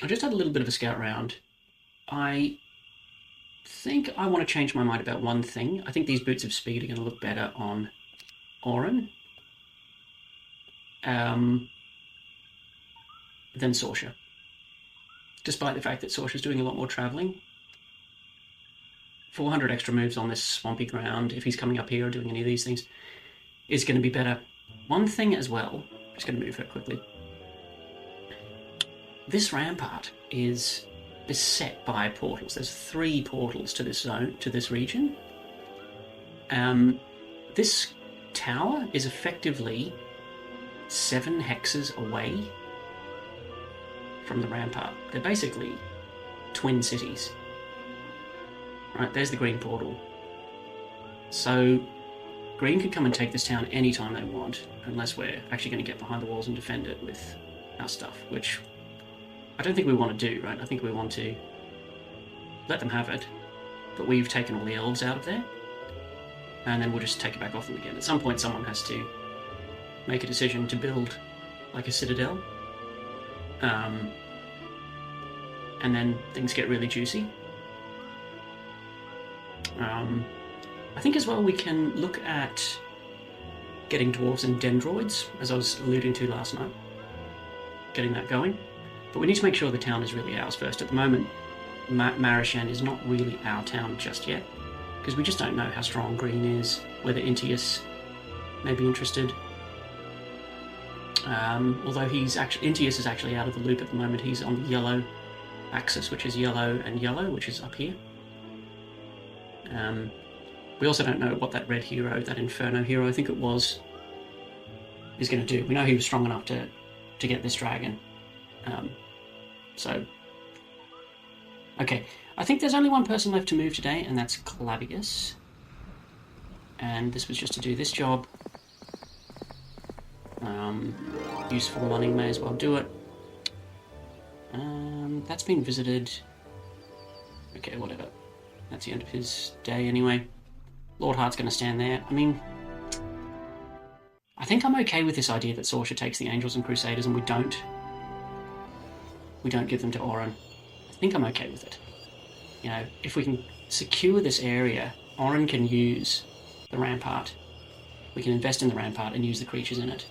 I just had a little bit of a scout round. I think I want to change my mind about one thing. I think these boots of speed are going to look better on Orin than Sorsha. Despite the fact that Sorsha's doing a lot more travelling. 400 extra moves on this swampy ground, if he's coming up here or doing any of these things, is going to be better. One thing as well, I'm just going to move her quickly. This rampart is beset by portals. There's 3 portals to this zone, to this region. This tower is effectively 7 hexes away from the rampart. They're basically twin cities. Right, there's the green portal. So green could come and take this town anytime they want, unless we're actually going to get behind the walls and defend it with our stuff, which I don't think we want to do, right? I think we want to let them have it, but we've taken all the elves out of there, and then we'll just take it back off them again. At some point, someone has to make a decision to build like a citadel, and then things get really juicy. I think as well we can look at getting dwarves and dendroids, as I was alluding to last night, getting that going. But we need to make sure the town is really ours first. At the moment, Marishan is not really our town just yet, because we just don't know how strong green is, whether Intius may be interested. Although Intius is actually out of the loop at the moment. He's on the yellow axis, which is yellow and yellow, which is up here. We also don't know what that red hero, that Inferno hero, I think it was, is going to do. We know he was strong enough to get this dragon. Okay. I think there's only one person left to move today, and that's Clavius. And this was just to do this job. Useful money, may as well do it. That's been visited. Okay, whatever. That's the end of his day anyway. Lord Heart's going to stand there. I mean, I think I'm okay with this idea that Sorsha takes the Angels and Crusaders and we don't give them to Orrin. I think I'm okay with it. You know, if we can secure this area, Orrin can use the Rampart. We can invest in the Rampart and use the creatures in it.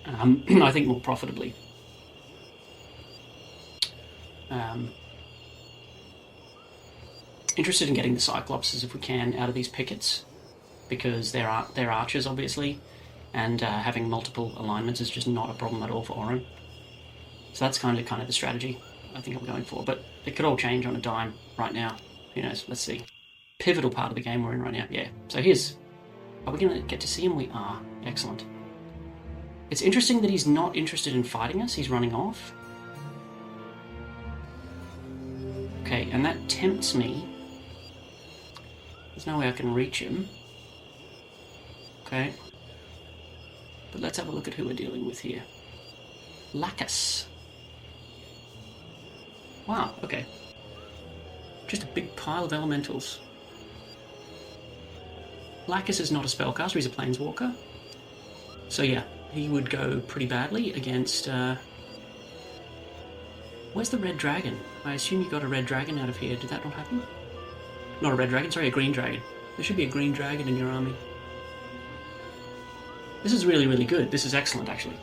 I think more profitably. Interested in getting the Cyclops if we can out of these pickets, because they're archers obviously, and having multiple alignments is just not a problem at all for Orrin. So that's kind of the strategy I think I'm going for, but it could all change on a dime right now. Who knows? Let's see. Pivotal part of the game we're in right now. Yeah. So are we going to get to see him? We are. Excellent. It's interesting that he's not interested in fighting us. He's running off. Okay, and that tempts me. There's no way I can reach him. Okay. But let's have a look at who we're dealing with here. Lacus. Wow, okay. Just a big pile of elementals. Lacus is not a spellcaster, he's a planeswalker. So yeah, he would go pretty badly against... Where's the red dragon? I assume you got a red dragon out of here. Did that not happen? Not a red dragon, sorry, a green dragon. There should be a green dragon in your army. This is really, really good. This is excellent, actually.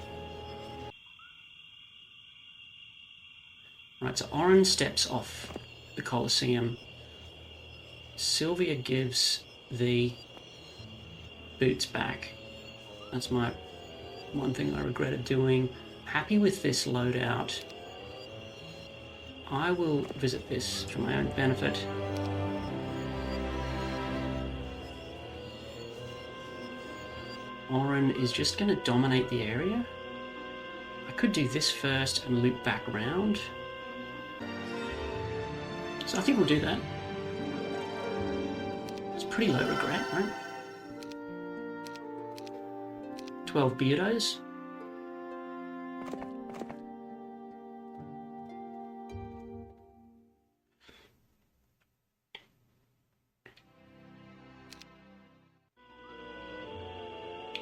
Right, so Orrin steps off the Colosseum. Sylvia gives the boots back. That's my one thing I regretted doing. Happy with this loadout. I will visit this for my own benefit. Orrin is just going to dominate the area. I could do this first and loop back around. So I think we'll do that. It's pretty low regret, right? 12 beardos.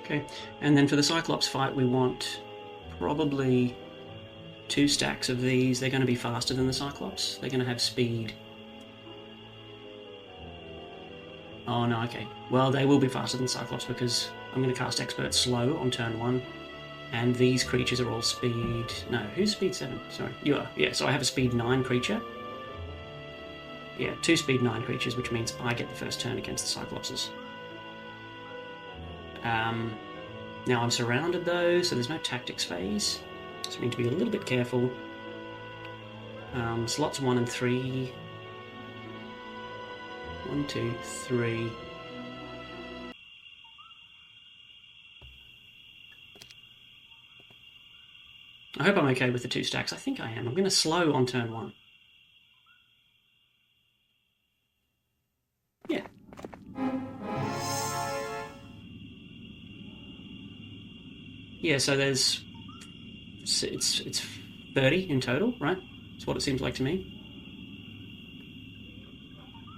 Okay, and then for the Cyclops fight we want probably 2 stacks of these. They're going to be faster than the Cyclops. They're going to have speed. Oh no, okay. Well, they will be faster than Cyclops because I'm going to cast Expert Slow on turn 1. And these creatures are all speed... No, who's speed 7? Sorry, you are. Yeah, so I have a speed 9 creature. Yeah, 2 speed 9 creatures, which means I get the first turn against the Cyclopses. Now I'm surrounded though, so there's no tactics phase. So we need to be a little bit careful. Slots 1 and 3. 1, 2, 3. I hope I'm okay with the 2 stacks. I think I am. I'm going to slow on turn 1. Yeah. Yeah, so there's... It's 30 in total, right? That's what it seems like to me.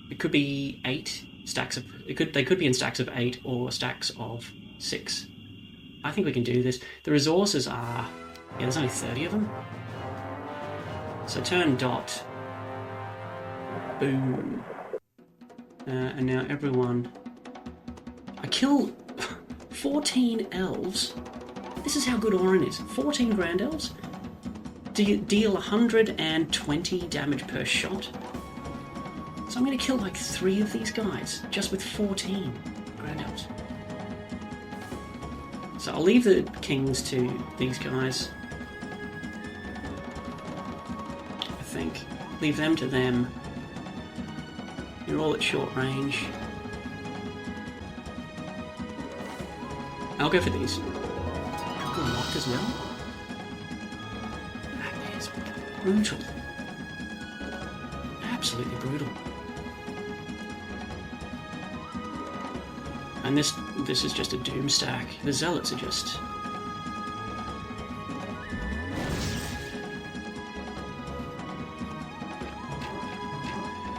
It could be 8 stacks of... They could be in stacks of 8 or stacks of 6. I think we can do this. The resources are... Yeah, there's only 30 of them. So turn dot. Boom. And now everyone... I kill 14 elves. This is how good Orin is. 14 Grand Elves. Deal 120 damage per shot. So I'm going to kill like 3 of these guys just with 14 Grand Elves. So I'll leave the kings to these guys. I think. Leave them to them. You're all at short range. I'll go for these. Good luck as well. That is brutal. Absolutely brutal. And this is just a doom stack. The zealots are just...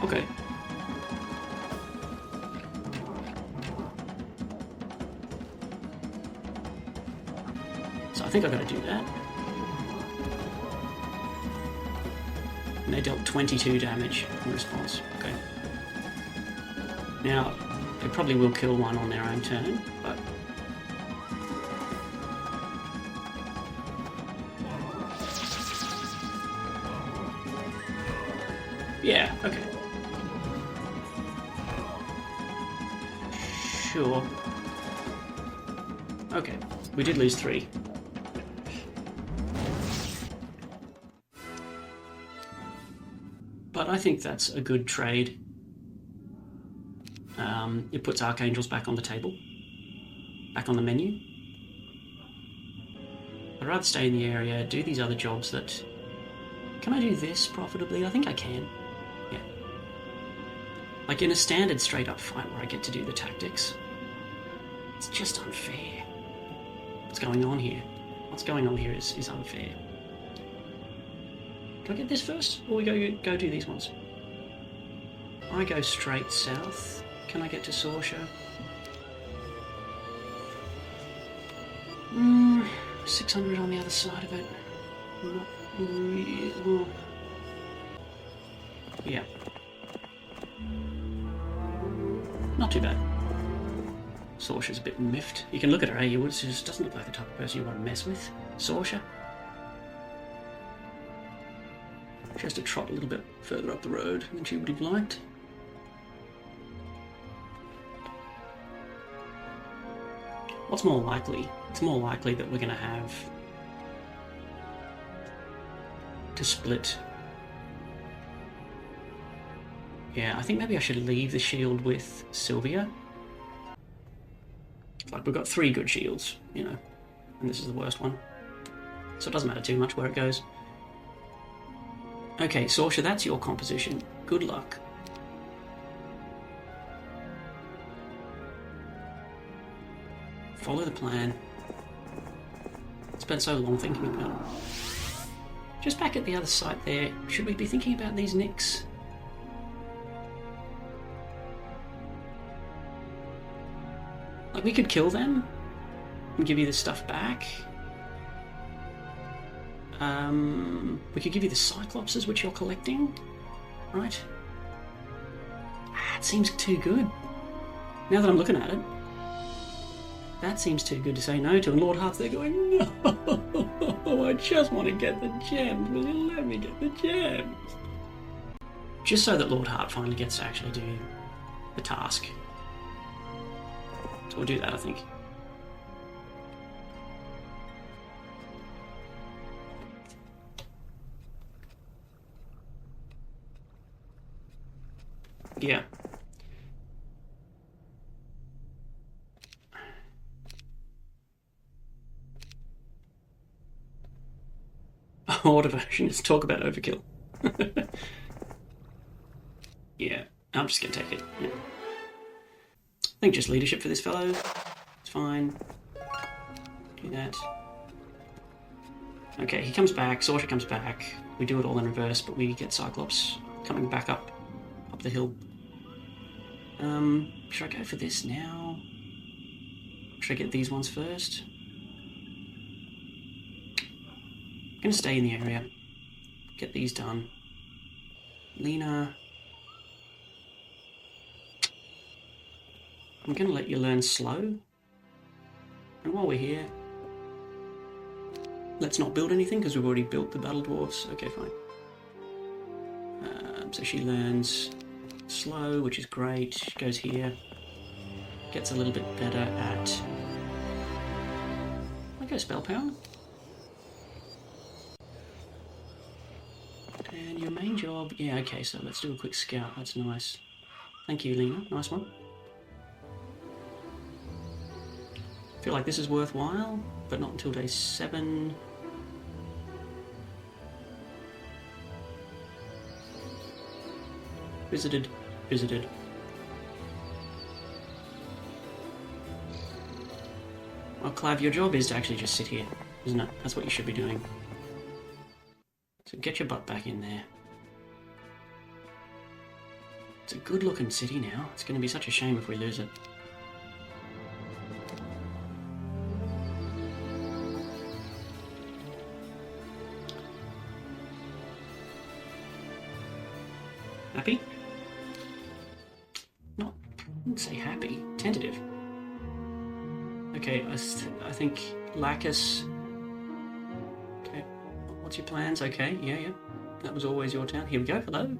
Okay. So I think I've got to do that. And they dealt 22 damage in response. Okay. Now, they probably will kill one on their own turn, but... Yeah, okay. Sure. Okay, we did lose 3. But I think that's a good trade. It puts Archangels back on the table. Back on the menu. I'd rather stay in the area, do these other jobs that... Can I do this profitably? I think I can. Yeah. Like in a standard straight-up fight where I get to do the tactics. It's just unfair. What's going on here? What's going on here is unfair. Do I get this first? Or we go do these ones? I go straight south. Can I get to Sorsha? 600 on the other side of it. Not really. Yeah. Not too bad. Sorsha's a bit miffed. You can look at her, eh? She just doesn't look like the type of person you want to mess with. Sorsha. She has to trot a little bit further up the road than she would have liked. What's more likely? It's more likely that we're going to have to split. Yeah, I think maybe I should leave the shield with Sylvia. Like, we've got 3 good shields, you know, and this is the worst one. So it doesn't matter too much where it goes. Okay, Sorsha, that's your composition. Good luck. Follow the plan. Spent so long thinking about it. Just back at the other site there, should we be thinking about these nicks? Like, we could kill them and give you the stuff back. We could give you the Cyclopses, which you're collecting, right? It seems too good. Now that I'm looking at it, that seems too good to say no to. And Lord Heart's there going, no, I just want to get the gems. Will you let me get the gems? Just so that Lord Heart finally gets to actually do the task. So we'll do that, I think. Yeah. Our devotion is talk about overkill. Yeah, I'm just going to take it. Yeah. I think just leadership for this fellow. It's fine. Do that. Okay, he comes back. Sorsha comes back. We do it all in reverse, but we get Cyclops coming back up the hill. Should I go for this now? Should I get these ones first? I'm going to stay in the area. Get these done. Lena. I'm going to let you learn slow. And while we're here, let's not build anything because we've already built the battle dwarfs. Okay, fine. So she learns slow, which is great. She goes here. Gets a little bit better at... I go spell power. And your main job... Yeah, okay, so let's do a quick scout. That's nice. Thank you, Lena. Nice one. Feel like this is worthwhile, but not until day 7. Visited. Well, Clav, your job is to actually just sit here, isn't it? That's what you should be doing. So get your butt back in there. It's a good looking city now. It's going to be such a shame if we lose it. Happy? Not, I wouldn't say happy. Tentative. Okay, I think Lacus... Okay, what's your plans? Okay, yeah. That was always your town. Here we go, hello.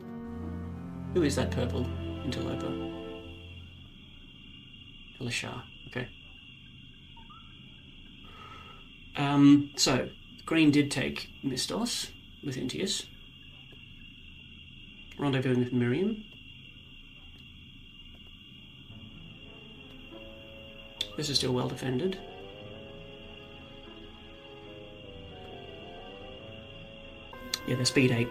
Who is that purple interloper? Elishar, okay. So, Green did take Mistos with Intius. Rendezvous with Miriam. This is still well defended. Yeah, they're speed 8.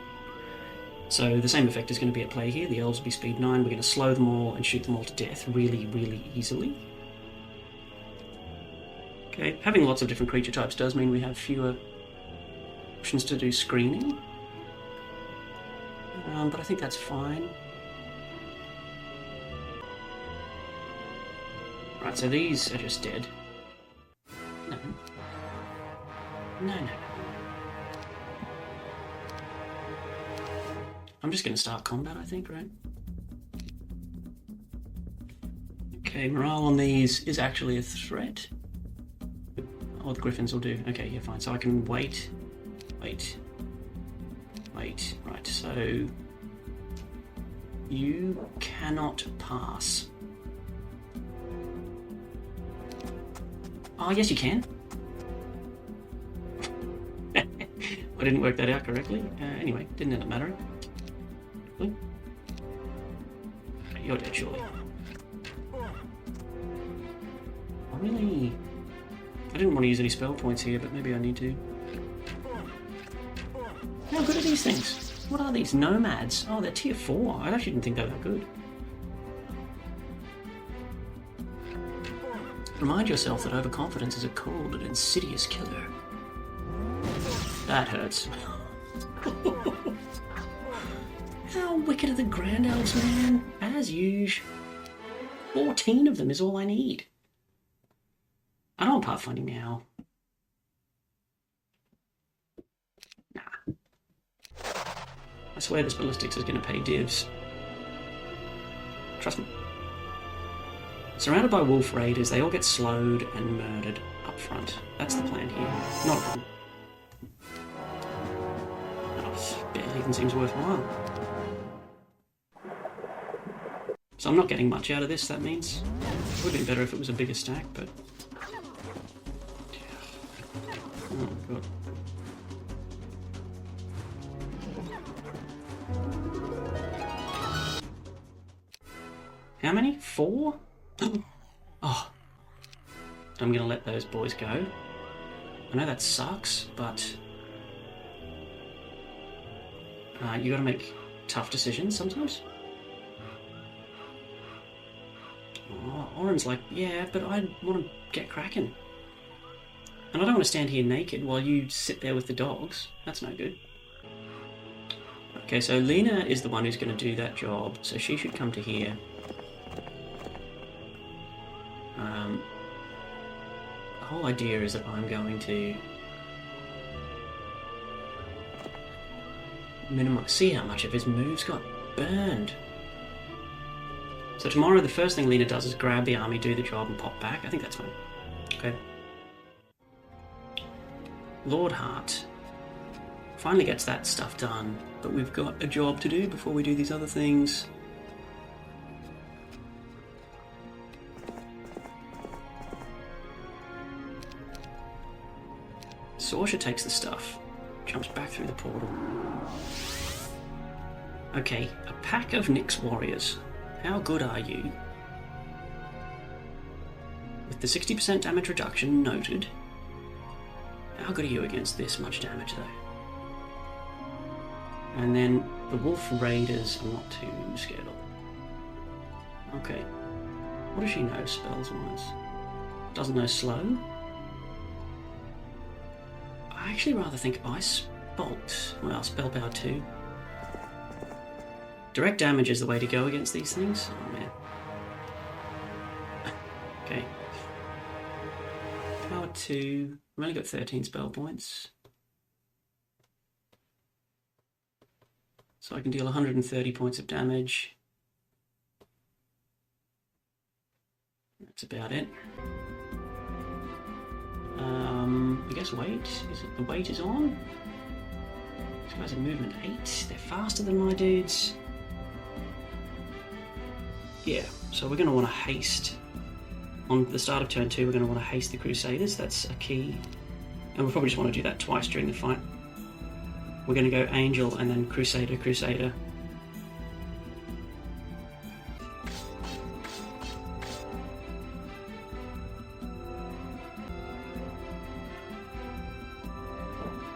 So the same effect is going to be at play here. The elves will be speed 9. We're going to slow them all and shoot them all to death really, really easily. Okay, having lots of different creature types does mean we have fewer options to do screening. But I think that's fine. Right, so these are just dead. No. I'm just going to start combat, I think, right? Okay, morale on these is actually a threat. Oh, the griffins will do. Okay, yeah, fine. So I can wait. Right, so... You cannot pass. Oh, yes you can. I didn't work that out correctly. Anyway, didn't end up mattering. Okay, you're dead, surely. I really... I didn't want to use any spell points here, but maybe I need to. How good are these things? What are these? Nomads? Oh, they're tier 4. I actually didn't think they were that good. Remind yourself that overconfidence is a cold and insidious killer. That hurts. How wicked are the Grand Elves, man? As usual. 14 of them is all I need. I don't want pathfinding now. I swear this ballistics is going to pay divs. Trust me. Surrounded by wolf raiders, they all get slowed and murdered up front. That's the plan here. Not a problem. Oh, barely even seems worthwhile. So I'm not getting much out of this, that means. It would have been better if it was a bigger stack, but... Oh, God. How many? 4? Oh. I'm gonna let those boys go. I know that sucks, but... you gotta make tough decisions sometimes. Oh, Orin's like, yeah, but I want to get cracking. And I don't want to stand here naked while you sit there with the dogs. That's no good. Okay, so Lena is the one who's going to do that job, so she should come to here. The whole idea is that I'm going to minimize... See how much of his moves got burned. So tomorrow the first thing Lena does is grab the army, do the job and pop back. I think that's fine. Okay. Lord Hart finally gets that stuff done, but we've got a job to do before we do these other things. Sorsha takes the stuff, jumps back through the portal. Okay, a pack of Nyx warriors. How good are you? With the 60% damage reduction noted, how good are you against this much damage though? And then the wolf raiders I'm not too scared of. Okay. What does she know spells wise? Doesn't know slow? I actually rather think Ice Bolt. Well, Spell Power 2. Direct damage is the way to go against these things. Oh man. Okay. Power 2. I've only got 13 spell points. So I can deal 130 points of damage. That's about it. I guess weight. Is it the weight is on? These guys are movement 8. They're faster than my dudes. Yeah, so we're going to want to haste. On the start of turn 2, we're going to want to haste the Crusaders. That's a key. And we'll probably just want to do that twice during the fight. We're going to go Angel and then Crusader, Crusader.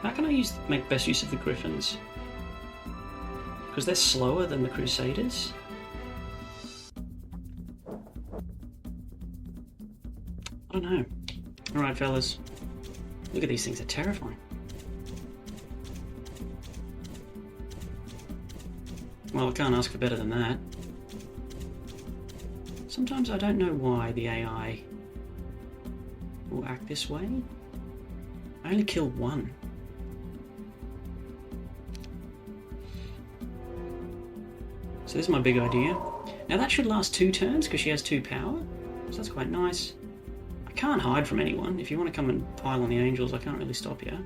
How can I make best use of the Griffins? Because they're slower than the Crusaders. I don't know. Alright, fellas. Look at these things, they're terrifying. Well, I can't ask for better than that. Sometimes I don't know why the AI will act this way. I only killed one. So this is my big idea. Now that should last 2 turns because she has 2 power. So that's quite nice. I can't hide from anyone. If you want to come and pile on the angels, I can't really stop you.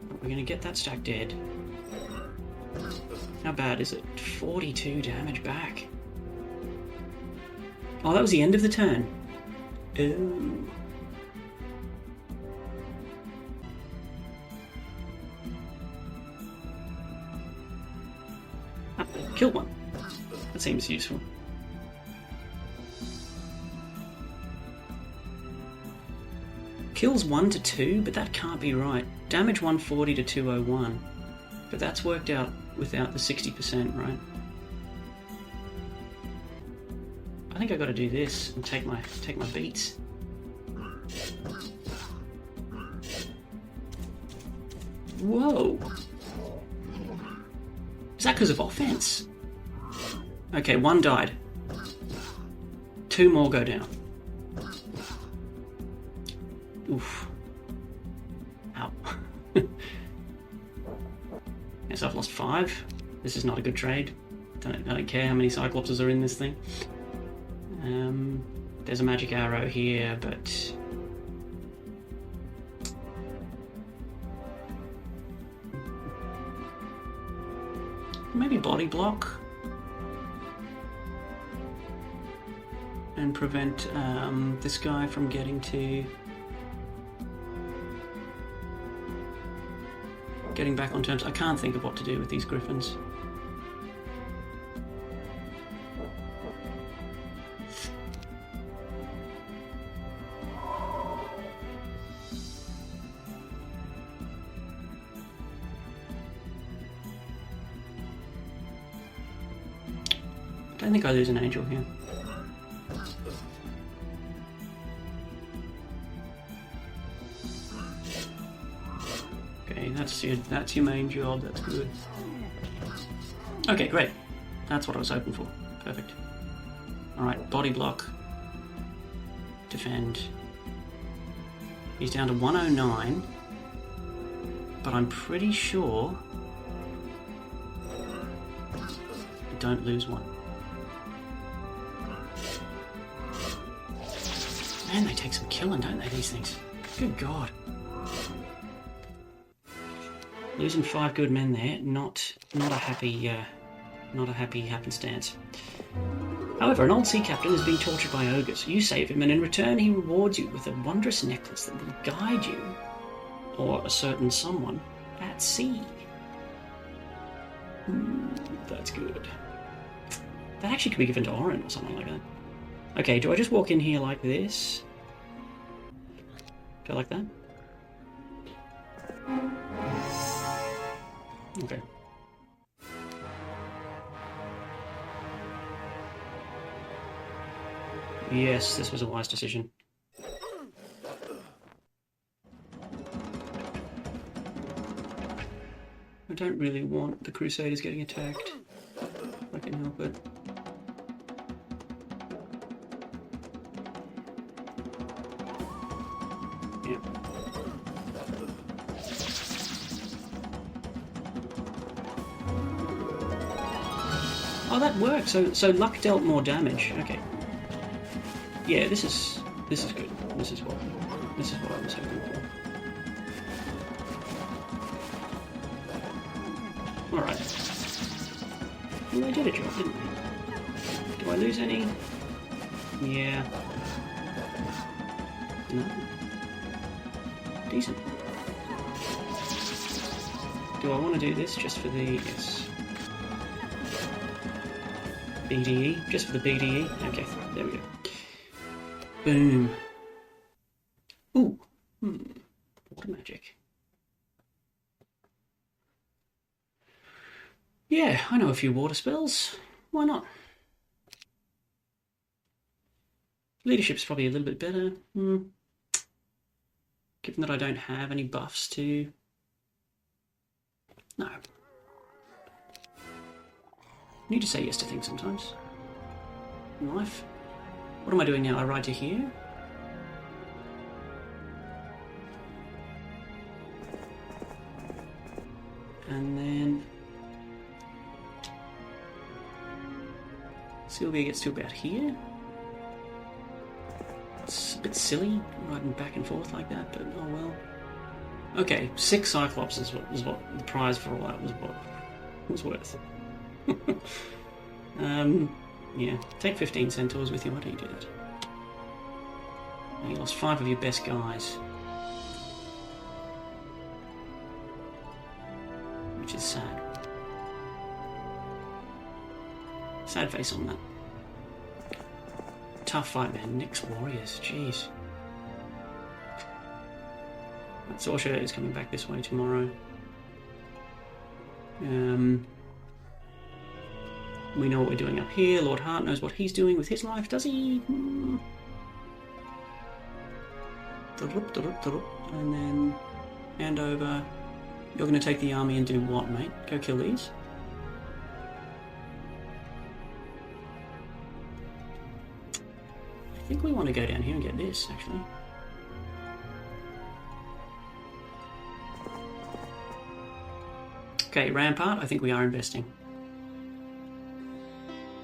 But we're going to get that stack dead. How bad is it? 42 damage back. Oh, that was the end of the turn. Ooh. Ah, killed one. That seems useful. Kills 1 to 2, but that can't be right. Damage 140 to 201. But that's worked out without the 60%, right? I think I got to do this and take my beats. Whoa! Is that because of offense? Okay, 1 died. 2 more go down. Oof. Ow. Yes, I've lost 5. This is not a good trade. I don't care how many Cyclopses are in this thing. There's a magic arrow here, but... maybe body block. And prevent this guy from getting back on terms. I can't think of what to do with these griffins. I don't think I lose an angel here. Okay, that's your main job, that's good. Okay, great. That's what I was hoping for. Perfect. Alright, body block. Defend. He's down to 109. But I'm pretty sure I don't lose one. Man, they take some killing, don't they, these things? Good God. Losing 5 good men there, not a happy happenstance. However, an old sea captain is being tortured by ogres. You save him, and in return he rewards you with a wondrous necklace that will guide you, or a certain someone, at sea. That's good. That actually could be given to Orin or something like that. Okay, do I just walk in here like this? Go like that? Okay. Yes, this was a wise decision. I don't really want the Crusaders getting attacked. If I can help it. Yeah. Oh, that worked. So luck dealt more damage. Okay. Yeah, this is good. This is what I was hoping for. All right. Well, they did a job, didn't they? Do I lose any? Yeah. No. Decent. Do I want to do this just for the... yes. BDE? Just for the BDE? Okay, there we go. Boom. Ooh. Water magic. Yeah, I know a few water spells. Why not? Leadership's probably a little bit better. Given that I don't have any buffs to... no. Need to say yes to things sometimes. In life. What am I doing now? I ride to here? And then... Sylvia gets to about here. It's a bit silly, riding back and forth like that, but oh well. Okay, 6 Cyclops was what the prize for all that was worth. Yeah, take 15 centaurs with you. Why don't you do that? You lost 5 of your best guys, which is sad. Sad face on that. Tough fight, man. Nick's warriors, jeez. Sorsha is coming back this way tomorrow. We know what we're doing up here. Lord Hart knows what he's doing with his life, does he? And then hand over. You're going to take the army and do what, mate? Go kill these? I think we want to go down here and get this, actually. Okay, Rampart, I think we are investing.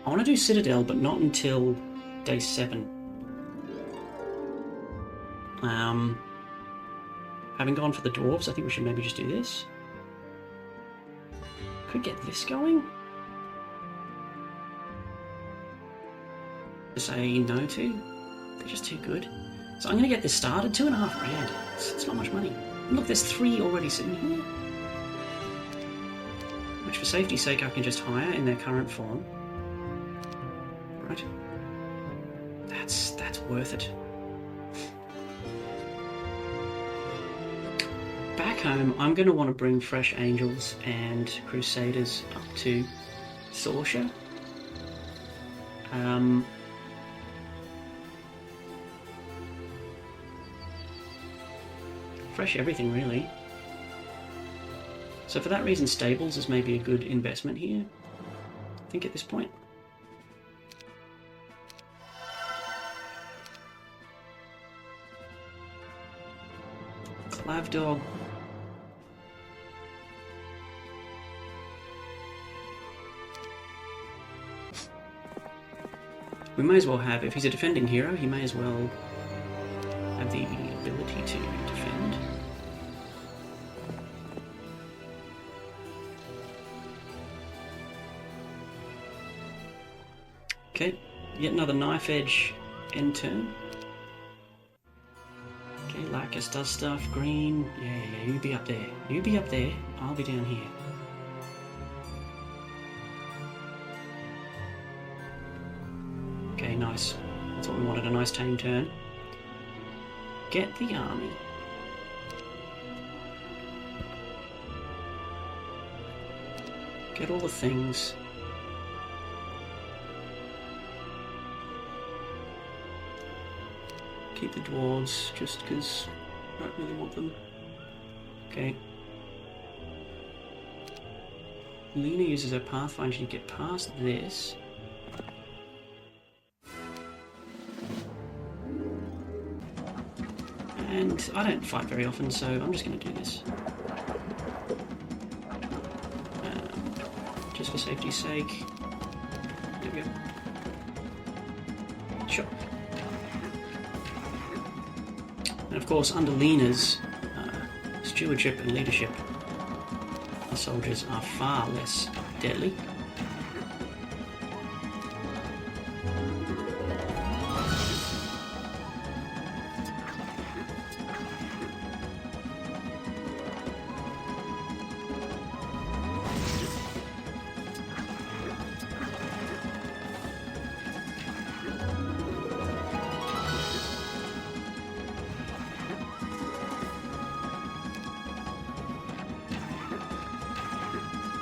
I want to do Citadel, but not until day 7. Having gone for the dwarves, I think we should maybe just do this. Could get this going. To say no to. They're just too good. So I'm going to get this started. 2.5 grand. It's not much money. And look, there's 3 already sitting here. Which for safety's sake I can just hire in their current form. Right. That's worth it. Back home, I'm going to want to bring fresh angels and crusaders up to Sorsha. Fresh everything, really. So for that reason, stables is maybe a good investment here, I think, at this point. Clavdog. We may as well have, if he's a defending hero, he may as well have the ability to defend. Okay, yet another knife edge end turn. Okay, Lacus does stuff. Green, yeah, you be up there. You be up there, I'll be down here. Okay, nice. That's what we wanted, a nice tame turn. Get the army. Get all the things. Keep the dwarves, just because I don't really want them. Okay. Lena uses her Pathfinder to get past this. And I don't fight very often, so I'm just going to do this. Just for safety's sake. There we go. Sure. And of course, under Lena's stewardship and leadership, the soldiers are far less deadly.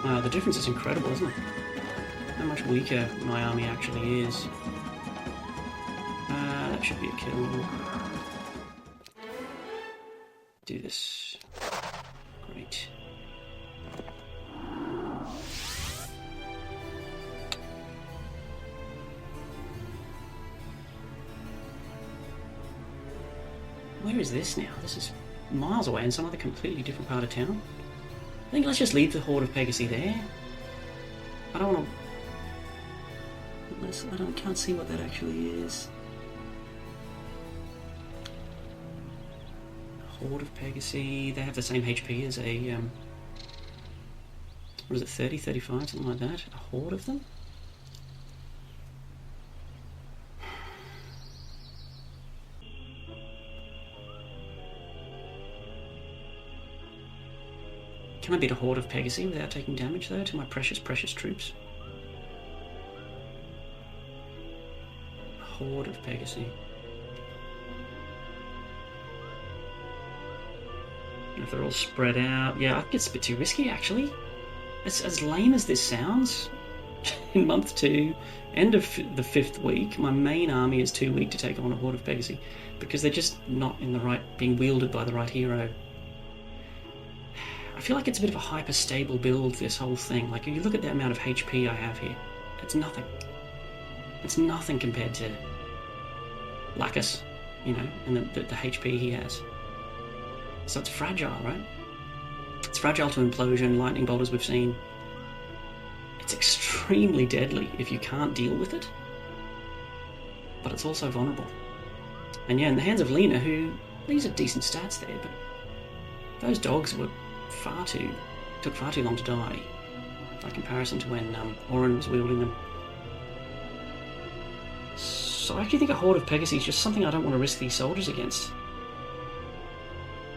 Wow, the difference is incredible, isn't it? How much weaker my army actually is. That should be a kill. Do this. Great. Where is this now? This is miles away in some other completely different part of town. I think let's just leave the Horde of Pegasi there. I don't want to... can't see what that actually is. Horde of Pegasi, they have the same HP as a... what is it, 30, 35, something like that? A horde of them? Can I beat a horde of Pegasi without taking damage, though, to my precious, precious troops? A horde of Pegasi. And if they're all spread out... Yeah, I think it's a bit too risky, actually. As lame as this sounds, in month 2, end of the 5th week, my main army is too weak to take on a horde of Pegasi, because they're just not in the right... being wielded by the right hero. I feel like it's a bit of a hyper-stable build, this whole thing. Like, if you look at the amount of HP I have here, it's nothing. It's nothing compared to Lacus, you know, and the HP he has. So it's fragile, right? It's It's fragile to implosion, lightning bolt as we've seen. It's extremely deadly if you can't deal with it. But it's also vulnerable. And yeah, in the hands of Lena, who... These are decent stats there, but... Those dogs were took far too long to die. By comparison to when Orin was wielding them. So I actually think a horde of Pegasi is just something I don't want to risk these soldiers against.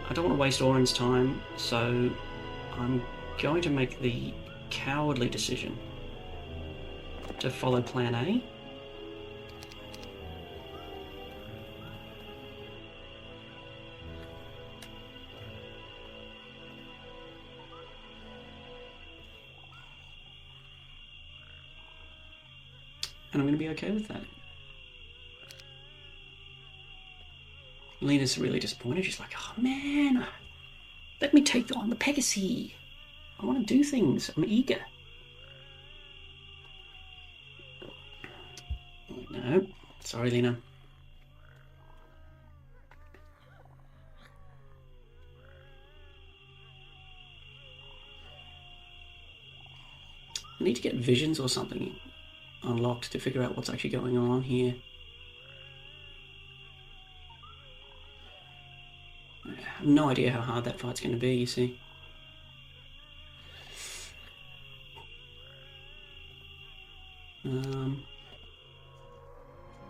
I don't want to waste Orin's time, so I'm going to make the cowardly decision to follow plan A. And I'm going to be okay with that. Lena's really disappointed. She's like, oh man, let me take on the Pegasi. I want to do things. I'm eager. No, sorry, Lena. I need to get visions or something unlocked to figure out what's actually going on here. I have no idea how hard that fight's going to be, you see.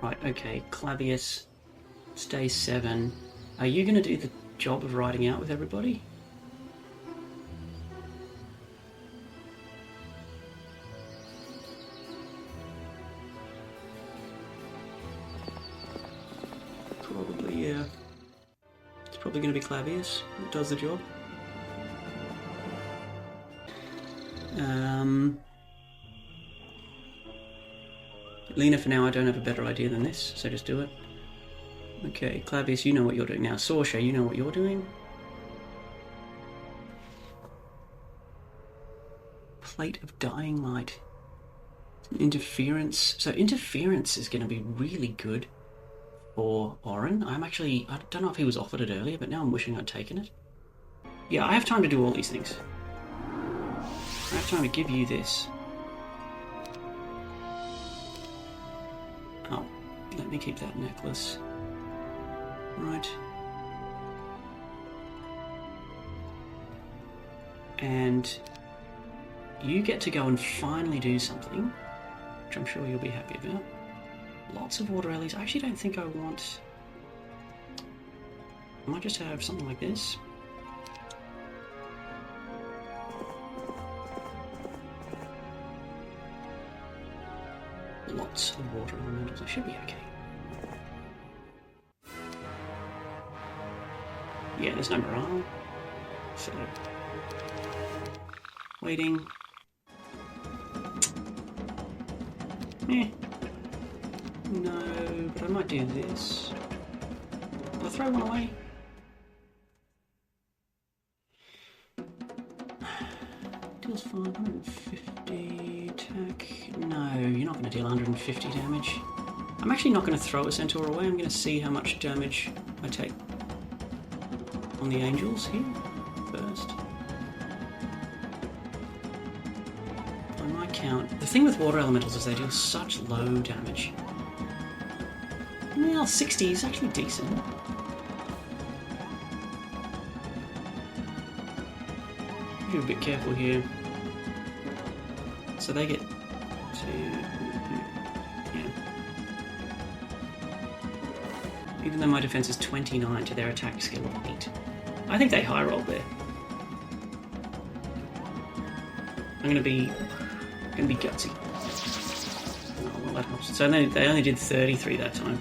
Right, okay, Clavius, stay 7. Are you going to do the job of riding out with everybody? Probably, yeah. It's probably going to be Clavius that does the job. Lena, for now, I don't have a better idea than this, so just do it. Okay, Clavius, you know what you're doing now. Sorsha, you know what you're doing. Plate of Dying Light. Interference. So interference is going to be really good for Orrin. I don't know if he was offered it earlier, but now I'm wishing I'd taken it. Yeah, I have time to do all these things. I have time to give you this. Oh, let me keep that necklace. Right. And you get to go and finally do something, which I'm sure you'll be happy about. Lots of water alleys. I actually don't think I want... I might just have something like this. Lots of water elementals. I should be okay. Yeah, there's no morale. So... waiting. No, but I might do this. Will I throw one away? Deals 550 attack. No, you're not going to deal 150 damage. I'm actually not going to throw a centaur away. I'm going to see how much damage I take on the angels here first. On my count, the thing with water elementals is they deal such low damage. Well, 60 is actually decent. Be a bit careful here. So they get to... yeah. Even though my defense is 29 to their attack skill of 8. I think they high roll there. I'm gonna be gutsy. Oh, well, that helps. So they only did 33 that time.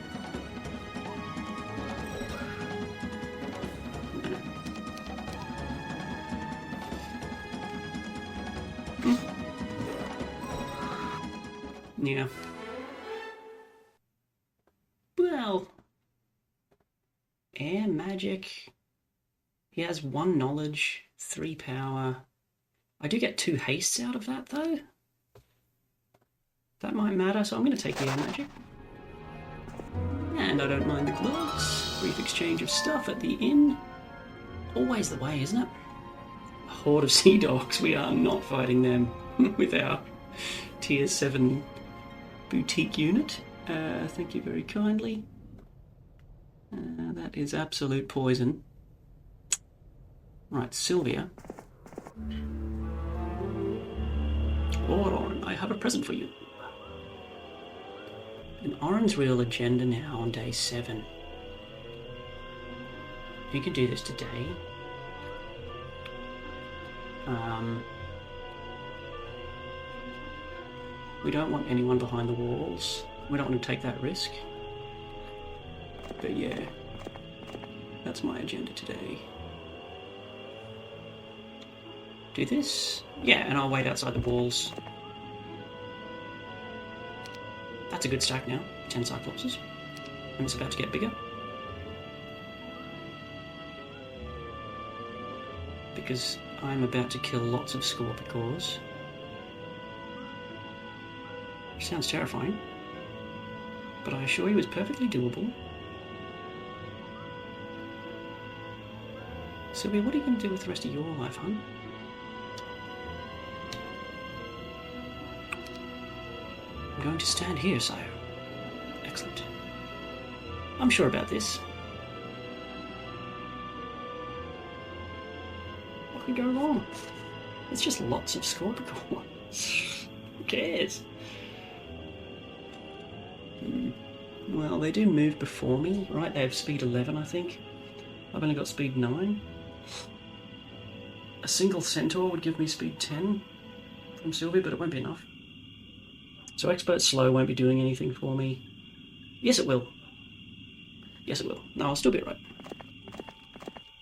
Yeah. Well, air magic. He has 1 knowledge, 3 power. I do get 2 hastes out of that though. That might matter, so I'm going to take the air magic. And I don't mind the gloves. Brief exchange of stuff at the inn. Always the way, isn't it? horde of sea dogs. We are not fighting them with our tier 7 boutique unit. Thank you very kindly. That is absolute poison. Right, Sylvia. Lord Orrin, I have a present for you. An Orrin's real agenda now on day 7. You can do this today. We don't want anyone behind the walls. We don't want to take that risk. But yeah, that's my agenda today. Do this? Yeah, and I'll wait outside the walls. That's a good stack now, 10 Cyclopses. And it's about to get bigger. Because I'm about to kill lots of Scorpicors. Sounds terrifying, but I assure you it's perfectly doable. Sylvia, what are you going to do with the rest of your life, hon? I'm going to stand here, sire. Excellent. I'm sure about this. What could go wrong? It's just lots of Scorpicol. Who cares? Well, they do move before me, right? They have speed 11, I think. I've only got speed 9. A single centaur would give me speed 10 from Sylvia, but it won't be enough. So expert slow won't be doing anything for me. Yes, it will. Yes, it will. No, I'll still be right.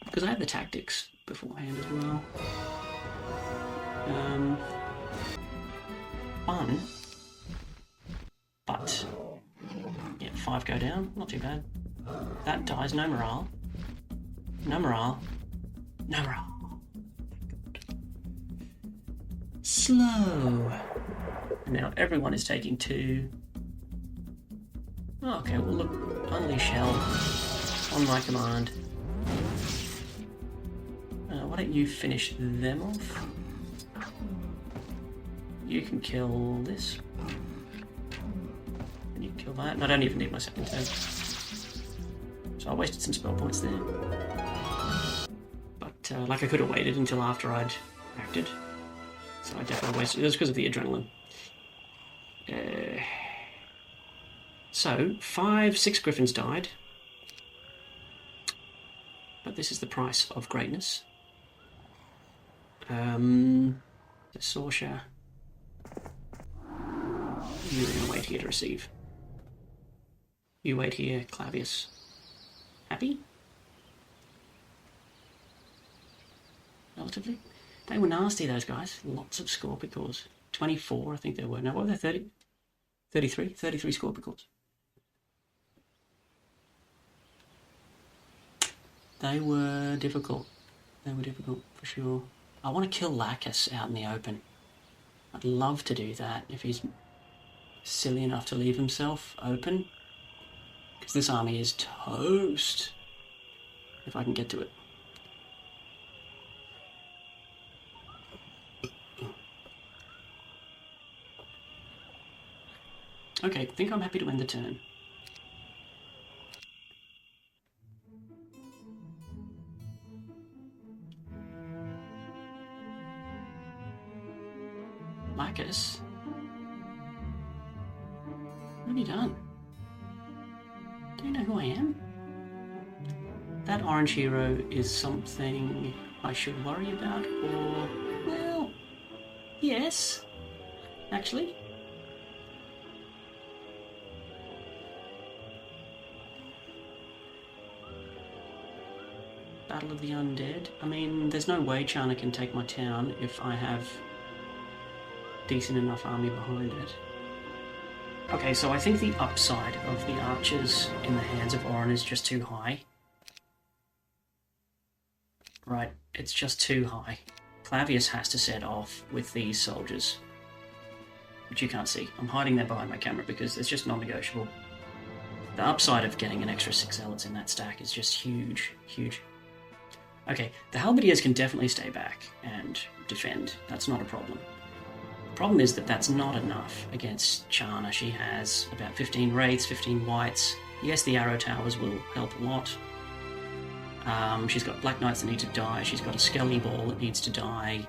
Because I have the tactics beforehand as well. Fun. But... yeah, 5 go down. Not too bad. That dies. No morale. No morale. No morale. Slow. And now everyone is taking 2. Oh, okay, well look. Unleash hell. On my command. Why don't you finish them off? You can kill this. And you can kill that. And I don't even need my second turn. So I wasted some spell points there. But, like, I could have waited until after I'd acted. So I definitely wasted. It was because of the adrenaline. So, 6 griffins died. But this is the price of greatness. The Sorsha. You're going to wait here to receive. You wait here, Clavius. Happy? Relatively? They were nasty, those guys. Lots of Scorpicors. 24, I think there were. No, what were there? 30? 33? 33 Scorpicors. They were difficult. They were difficult, for sure. I want to kill Lacus out in the open. I'd love to do that if he's silly enough to leave himself open. Because this army is toast. If I can get to it. Okay, I think I'm happy to end the turn. Lacus? What have you done? Do you know who I am? That orange hero is something I should worry about, or... well... yes. Actually. Battle of the Undead. I mean, there's no way China can take my town if I have decent enough army behind it. Okay, so I think the upside of the archers in the hands of Orin is just too high. Right, it's just too high. Clavius has to set off with these soldiers, which you can't see. I'm hiding there behind my camera because it's just non-negotiable. The upside of getting an extra 6 zealots in that stack is just huge, huge. Okay, the halberdiers can definitely stay back and defend. That's not a problem. The problem is that that's not enough against Chana. She has about 15 wraiths, 15 whites. Yes, the arrow towers will help a lot. She's got black knights that need to die. She's got a skelly ball that needs to die.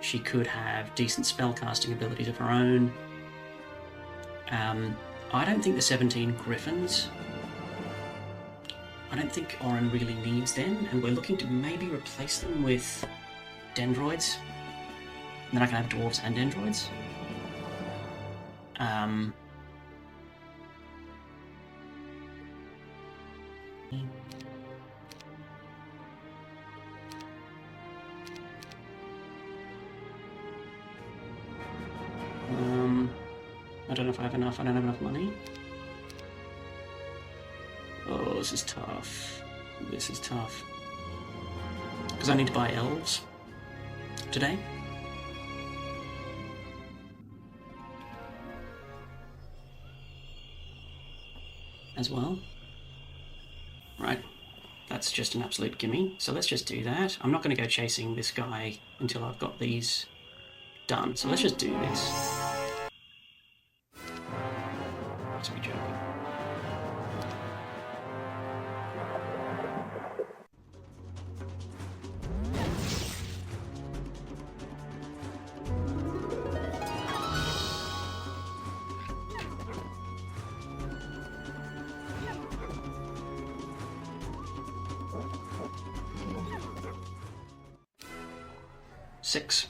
She could have decent spellcasting abilities of her own. I don't think the 17 griffins... I don't think Orrin really needs them, and we're looking to maybe replace them with dendroids. And then I can have dwarves and dendroids. I don't know if I have enough. I don't have enough money. Oh, this is tough. This is tough. Because I need to buy elves today. As well. Right. That's just an absolute gimme. So let's just do that. I'm not going to go chasing this guy until I've got these done. So let's just do this. Let's be joking. Six.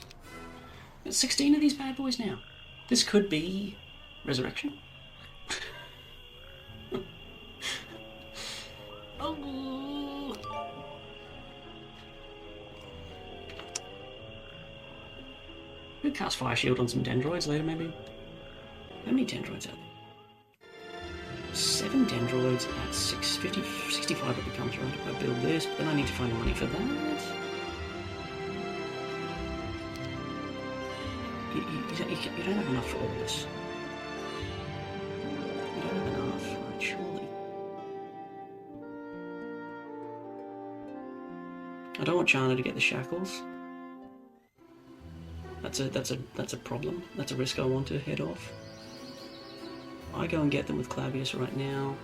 There's 16 of these bad boys now. This could be resurrection. Oh. We'll cast Fire Shield on some dendroids later, maybe. How many dendroids are there? 7 dendroids at 650, 65 it becomes, right? If I build this, but then I need to find the money for that. You don't have enough for all this. You don't have enough, right, surely. I don't want Chana to get the shackles. That's a problem. That's a risk I want to head off. I go and get them with Clavius right now.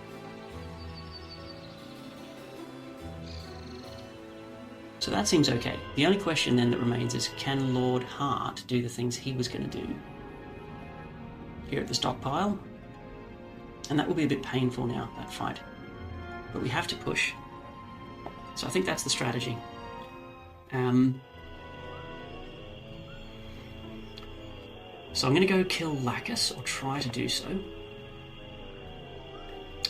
So that seems okay. The only question then that remains is, can Lord Hart do the things he was going to do here at the stockpile? And that will be a bit painful now, that fight. But we have to push. So I think that's the strategy. So I'm going to go kill Lacus, or try to do so.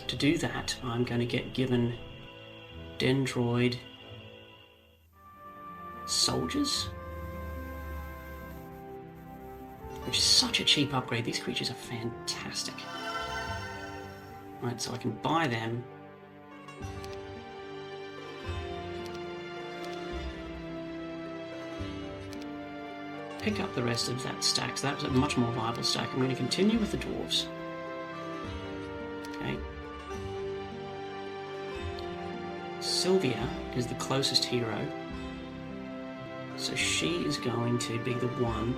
To do that, I'm going to get given Dendroid soldiers, which is such a cheap upgrade. These creatures are fantastic. Right, so I can buy them. Pick up the rest of that stack. So that was a much more viable stack. I'm going to continue with the dwarves. Okay. Sylvia is the closest hero. So she is going to be the one.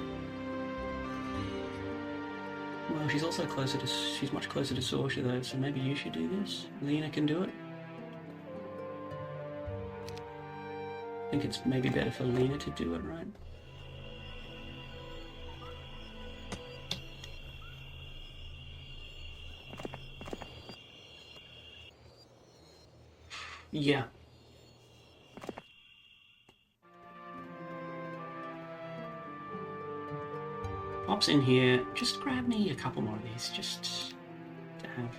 Well, she's also closer to... She's much closer to Sorsha though, so maybe you should do this. Lena can do it. I think it's maybe better for Lena to do it, right? Yeah. Pops in here. Just grab me a couple more of these, just to have.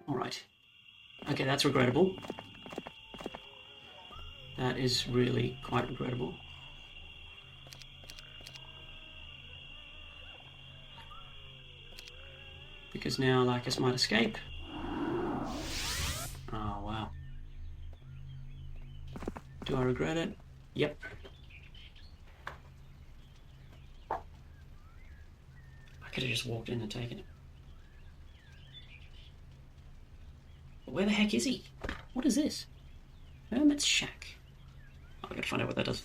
Alright. Okay, that's regrettable. That is really quite regrettable. Because now Lacus might escape. Oh, wow. Do I regret it? Yep. I could have just walked in and taken it. But where the heck is he? What is this? Hermit's shack. I've got to find out what that does.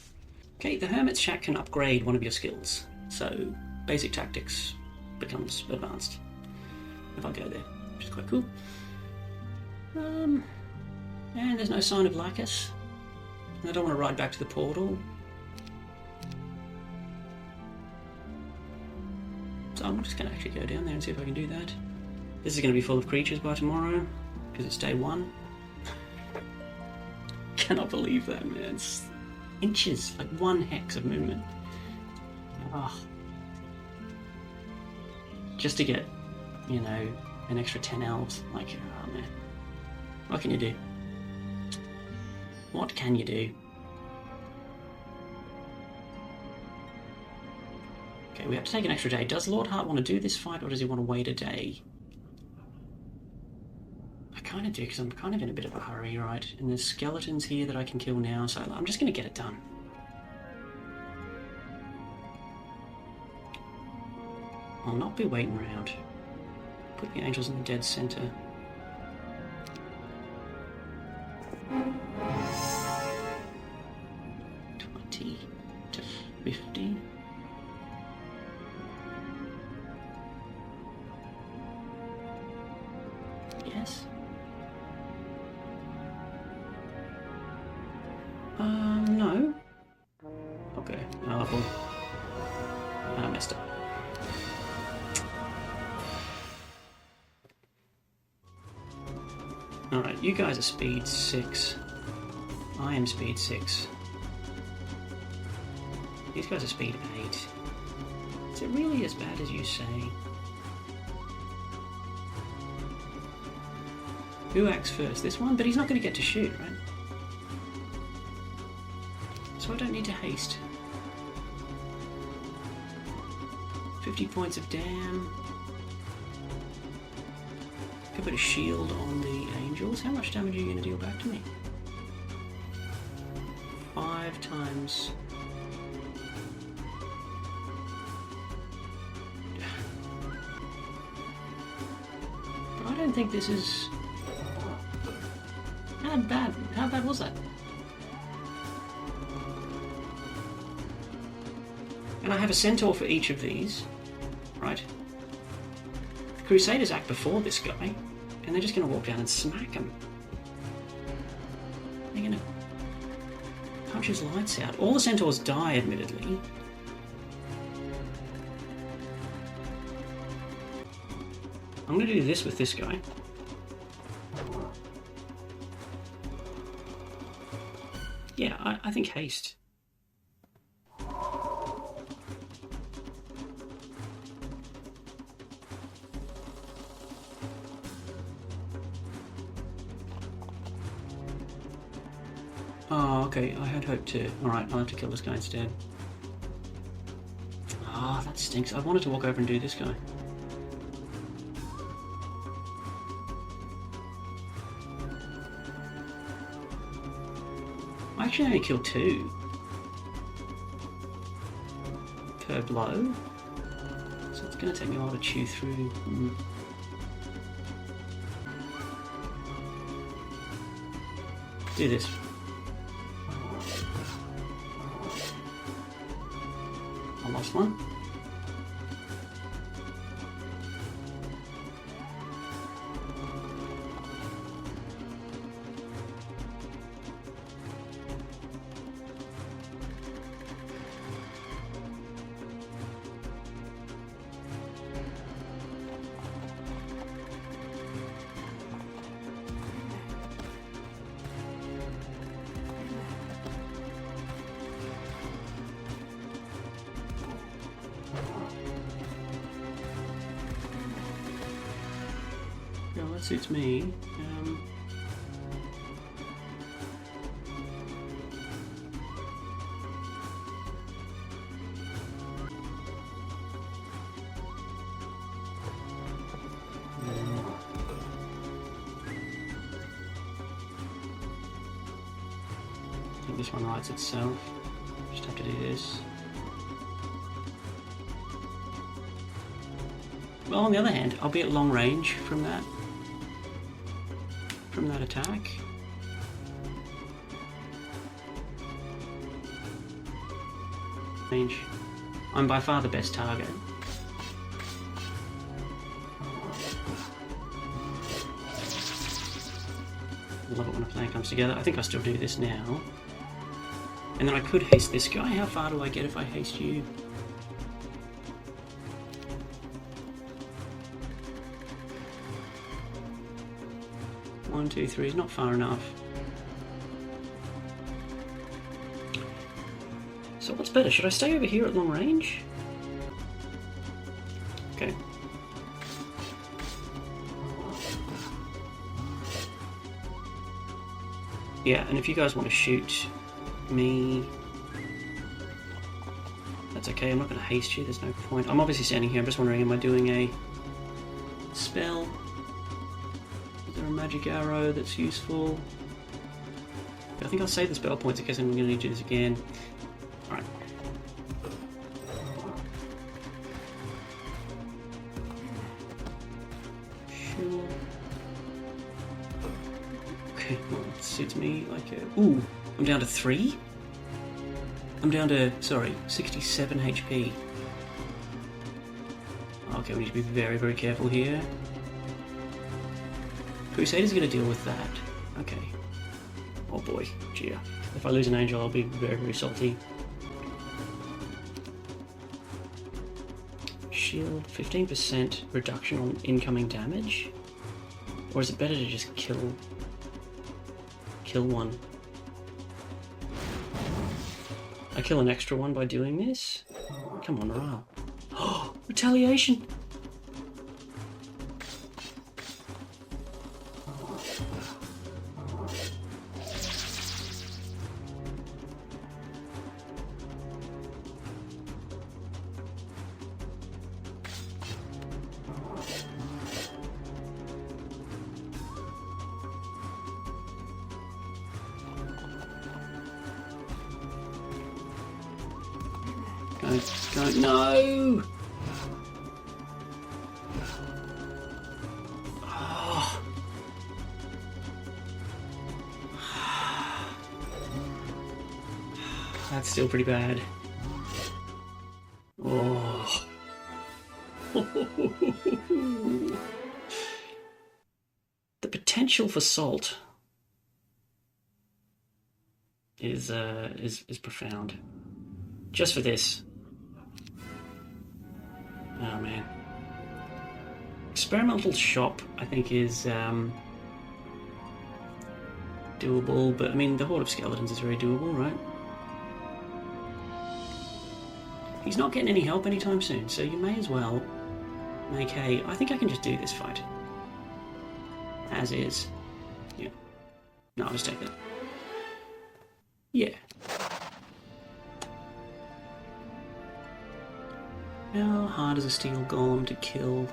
Okay, the Hermit's Shack can upgrade one of your skills. So, basic tactics becomes advanced. If I go there, which is quite cool. And there's no sign of Lycus. I don't want to ride back to the portal. So I'm just going to actually go down there and see if I can do that. This is going to be full of creatures by tomorrow, because it's day 1. Cannot believe that, man. It's inches, like 1 hex of movement. Oh. Just to get, you know, an extra 10 elves. Like, oh man. What can you do? What can you do? Okay, we have to take an extra day. Does Lord Hart want to do this fight, or does he want to wait a day? I kind of do, because I'm kind of in a bit of a hurry, right? And there's skeletons here that I can kill now, so I'm just going to get it done. I'll not be waiting around. Put the angels in the dead center. To 50. Yes. No. Okay. I messed up. Alright, you guys are speed 6. I am speed 6. These guys are speed 8. Is it really as bad as you say? Who acts first? This one? But he's not going to get to shoot, right? So I don't need to haste. 50 points of dam. Could put a shield on the angels. How much damage are you going to deal back to me? 5 times... But I don't think this is... How bad was that? And I have a centaur for each of these, right? The Crusaders act before this guy, and they're just going to walk down and smack him. They're going to punch his lights out. All the centaurs die, admittedly. I'm going to do this with this guy. Yeah, I think haste. Oh, okay, I had hoped to. Alright, I'll have to kill this guy instead. Ah, that stinks. I wanted to walk over and do this guy. I actually only killed 2 per blow, so it's going to take me a while to chew through. Do this. I lost one. Well, that suits me. I think this one writes itself. Just have to do this. Well, on the other hand, I'll be at long range from that attack. range. I'm by far the best target. I love it when a plan comes together. I think I still do this now. And then I could haste this guy. How far do I get if I haste you? One, two, three is not far enough. So what's better? Should I stay over here at long range? Okay. Yeah, and if you guys want to shoot me, that's okay. I'm not going to haste you. There's no point. I'm obviously standing here. I'm just wondering, am I doing a spell? Is there a magic arrow that's useful? I think I'll save the spell points in case I'm going to need to do this again. Alright. Sure. Okay, well, it suits me like a... Ooh, I'm down to 3? I'm down to, sorry, 67 HP. Okay, we need to be very, very careful here. Crusader's going to deal with that. Okay. Oh boy, gee. If I lose an angel, I'll be very, very salty. Shield, 15% reduction on incoming damage? Or is it better to just kill one? I kill an extra one by doing this? Come on, morale. Oh, retaliation! Go, no! Oh. That's still pretty bad. Oh. The potential for salt is profound. Just for this. Oh man. Experimental shop, I think, is doable, but I mean, the Horde of Skeletons is very doable, right? He's not getting any help anytime soon, so you may as well make hay. I think I can just do this fight. As is. Yeah. No, I'll just take that. Yeah. How hard is a steel golem to kill?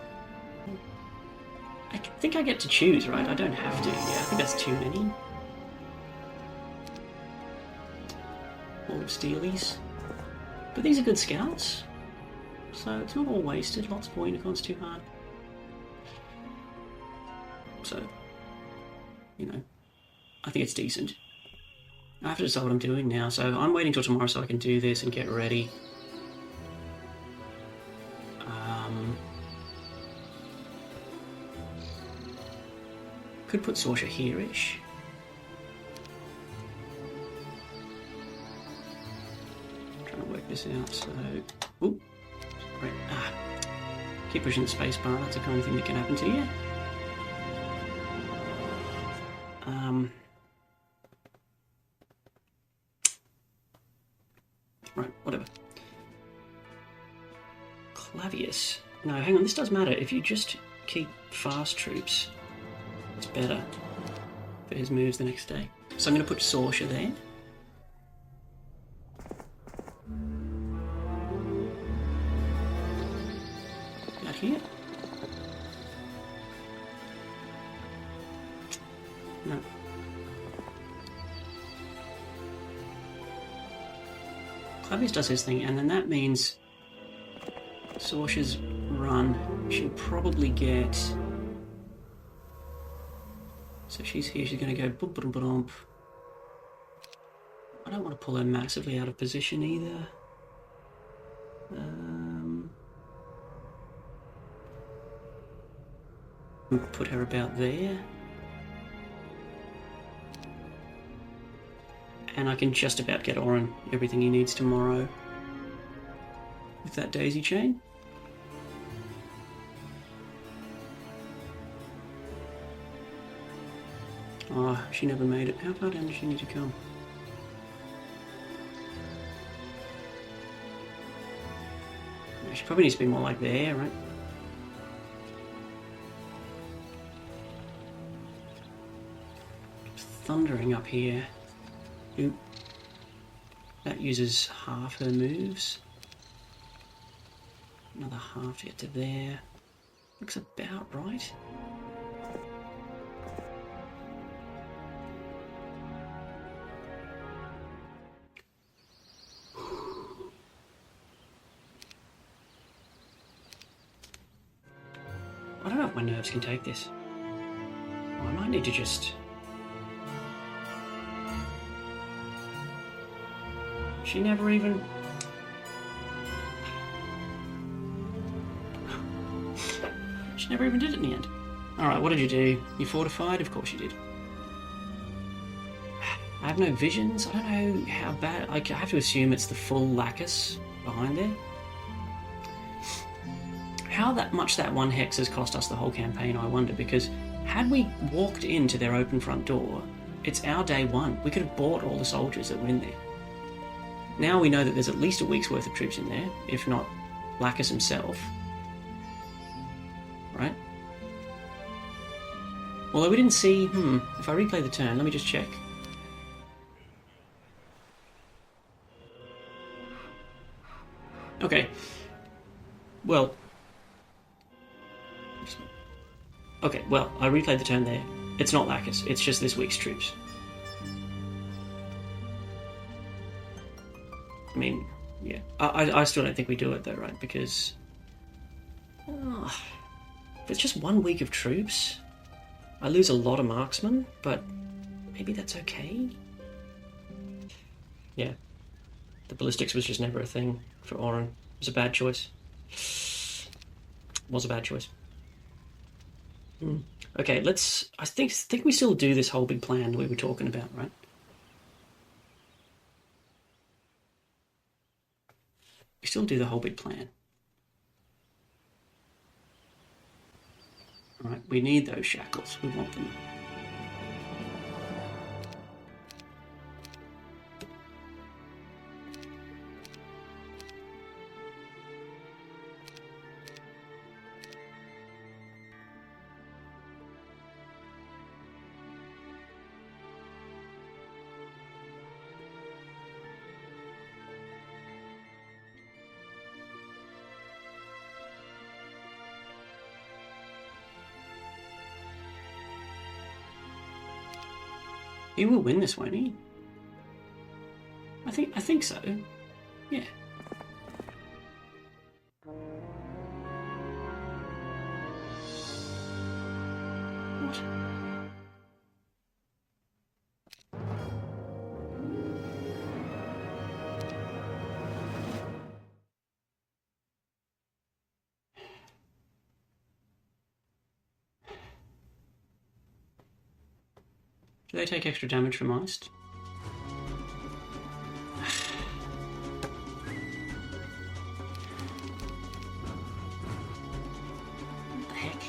I think I get to choose, right? I don't have to. Yeah, I think that's too many. All of steelies. But these are good scouts. So it's not all wasted. Lots more unicorns, too hard. So, you know, I think it's decent. I have to decide what I'm doing now. So I'm waiting till tomorrow so I can do this and get ready. Could put Sorsha here-ish. Trying to work this out, so... Ooh! Right. Ah. Keep pushing the space bar, that's the kind of thing that can happen to you. Right, whatever. Clavius. No, hang on, this does matter. If you just keep fast troops... It's better for his moves the next day. So I'm going to put Sorsha there. Out here. No. Clavius does his thing, and then that means Sorsha's run should probably get... So she's here, she's going to go bump, bump, bump. I don't want to pull her massively out of position either. We'll put her about there. And I can just about get Orrin everything he needs tomorrow with that daisy chain. Oh, she never made it. How far down does she need to come? She probably needs to be more like there, right? It's thundering up here. Oop. That uses half her moves. Another half to get to there. Looks about right. I don't know if my nerves can take this. I might need to just... She never even... She never even did it in the end. Alright, what did you do? You fortified? Of course you did. I have no visions. I don't know how bad... I have to assume it's the full lacus behind there. How much that one hex has cost us the whole campaign, I wonder, because had we walked into their open front door, it's our day one. We could have bought all the soldiers that were in there. Now we know that there's at least a week's worth of troops in there, if not Lacus himself. Right? Although we didn't see... if I replay the turn, let me just check. Okay. Well... Okay, well, I replayed the turn there. It's not Lacus, it's just this week's troops. I mean, yeah. I still don't think we do it though, right? Because... if it's just 1 week of troops, I lose a lot of marksmen, but maybe that's okay? Yeah. The ballistics was just never a thing for Orin. It was a bad choice. Was a bad choice. Okay, let's... I think we still do this whole big plan we were talking about, right? We still do the whole big plan. Alright, we need those shackles. We want them. He will win this, won't he? I think so. Yeah. What? Do they take extra damage from iced? What the heck?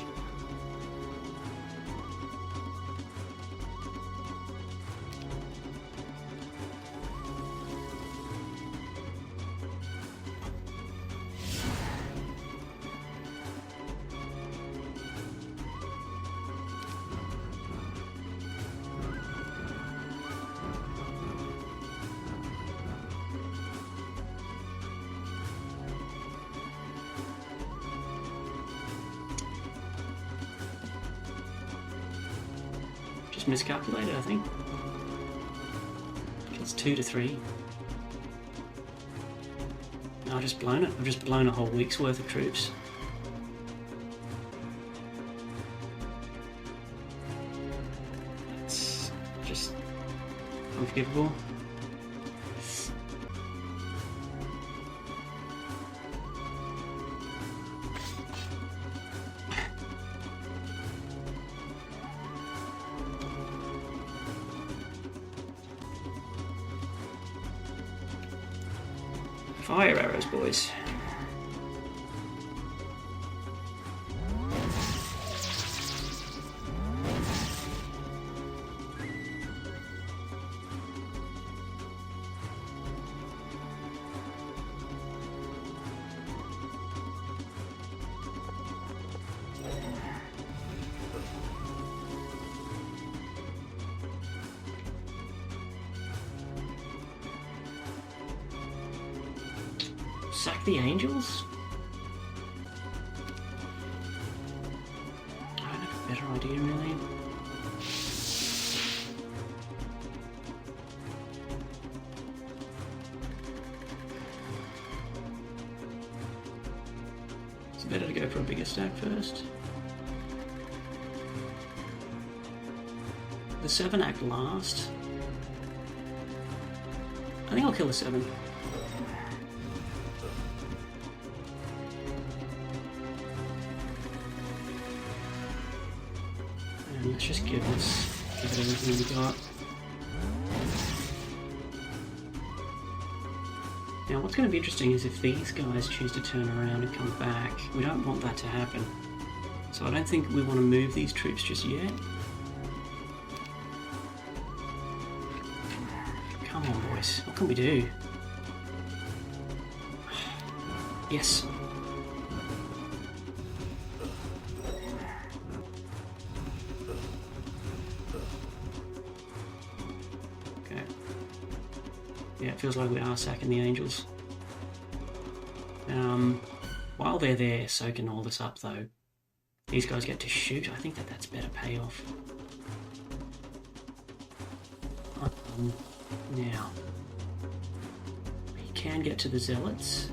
Miscalculated, I think. It's 2 to 3. No, I've just blown it. I've just blown a whole week's worth of troops. It's just unforgivable. Fire arrows, boys. Sack the angels? I don't have a better idea, really. It's better to go for a bigger stack first. The 7 act last. I think I'll kill the 7. Let's just give it everything we got. Now what's going to be interesting is if these guys choose to turn around and come back. We don't want that to happen. So I don't think we want to move these troops just yet. Come on, boys. What can we do? Yes. Yeah, it feels like we are sacking the angels. While they're there soaking all this up though, these guys get to shoot. I think that's better payoff. Now, we can get to the zealots.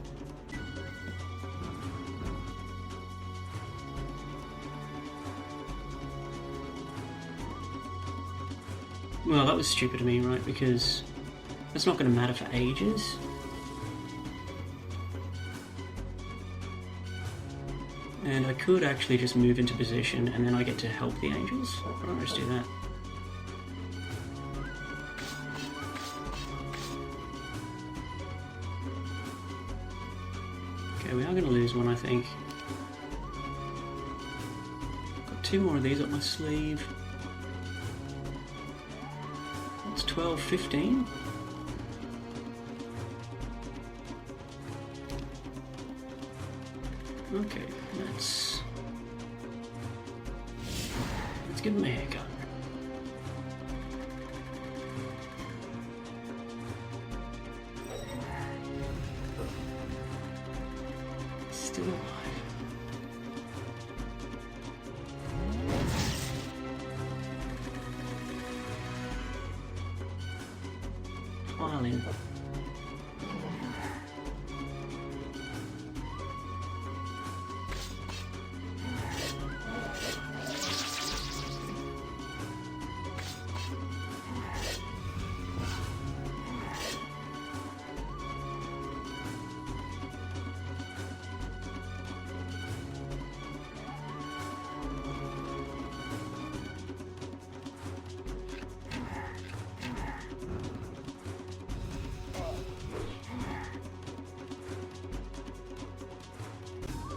Well, that was stupid of me, right? Because it's not going to matter for ages. And I could actually just move into position and then I get to help the angels. Why don't I just do that? Okay, we are going to lose one, I think. Got 2 more of these up my sleeve. That's 12, 15. Okay, let's give him a haircut. Still alive. File in.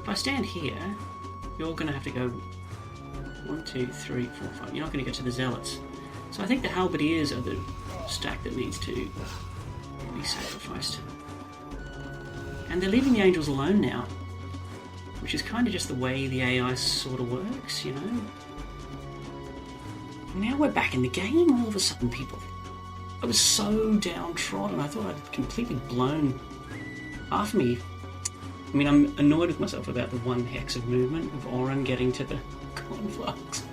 If I stand here, you're going to have to go 1, 2, 3, 4, 5. You're not going to get to the zealots. So I think the halberdiers are the stack that needs to be sacrificed. And they're leaving the angels alone now, which is kind of just the way the AI sort of works, you know? Now we're back in the game all of a sudden, people. I was so downtrodden. I thought I'd completely blown half of me. I mean, I'm annoyed with myself about the 1 hex of movement of Orin getting to the conflux.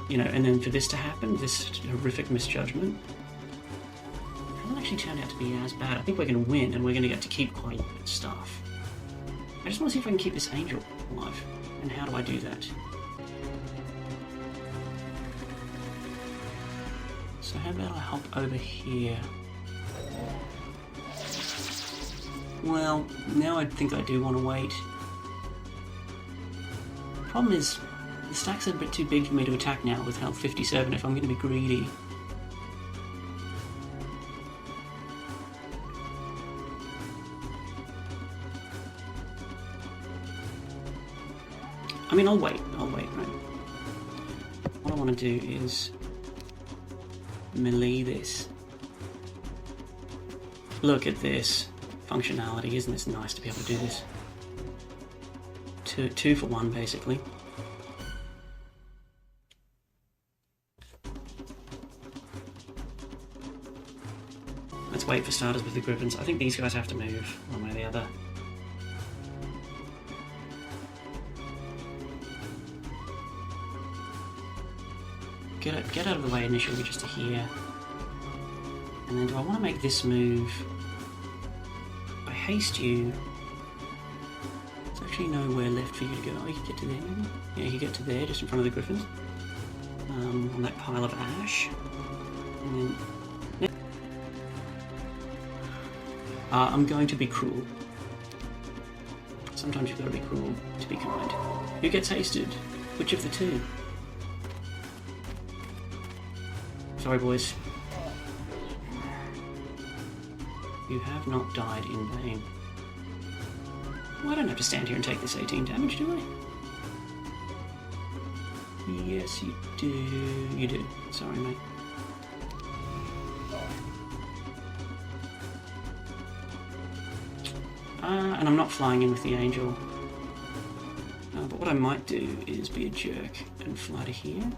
You know, and then for this to happen, this horrific misjudgment, it hasn't actually turned out to be as bad. I think we're going to win, and we're going to get to keep quite a lot of stuff. I just want to see if I can keep this angel alive. And how do I do that? So how about I hop over here? Well, now I think I do want to wait. Problem is, the stacks are a bit too big for me to attack now with health 57 if I'm going to be greedy. I mean, I'll wait, right? What I want to do is melee this. Look at this functionality, isn't this nice to be able to do this? Two for one, basically. Let's wait for starters with the griffins. I think these guys have to move one way or the other. Get out of the way initially, just to here. And then do I want to make this move? I haste you. There's actually nowhere left for you to go. Oh, you can get to there maybe? Yeah, you can get to there, just in front of the griffins. On that pile of ash. And then... I'm going to be cruel. Sometimes you've got to be cruel to be kind. Who gets hasted? Which of the two? Sorry, boys. You have not died in vain. Well, I don't have to stand here and take this 18 damage, do I? Yes, you do. You do. Sorry, mate. And I'm not flying in with the angel. But what I might do is be a jerk and fly to here.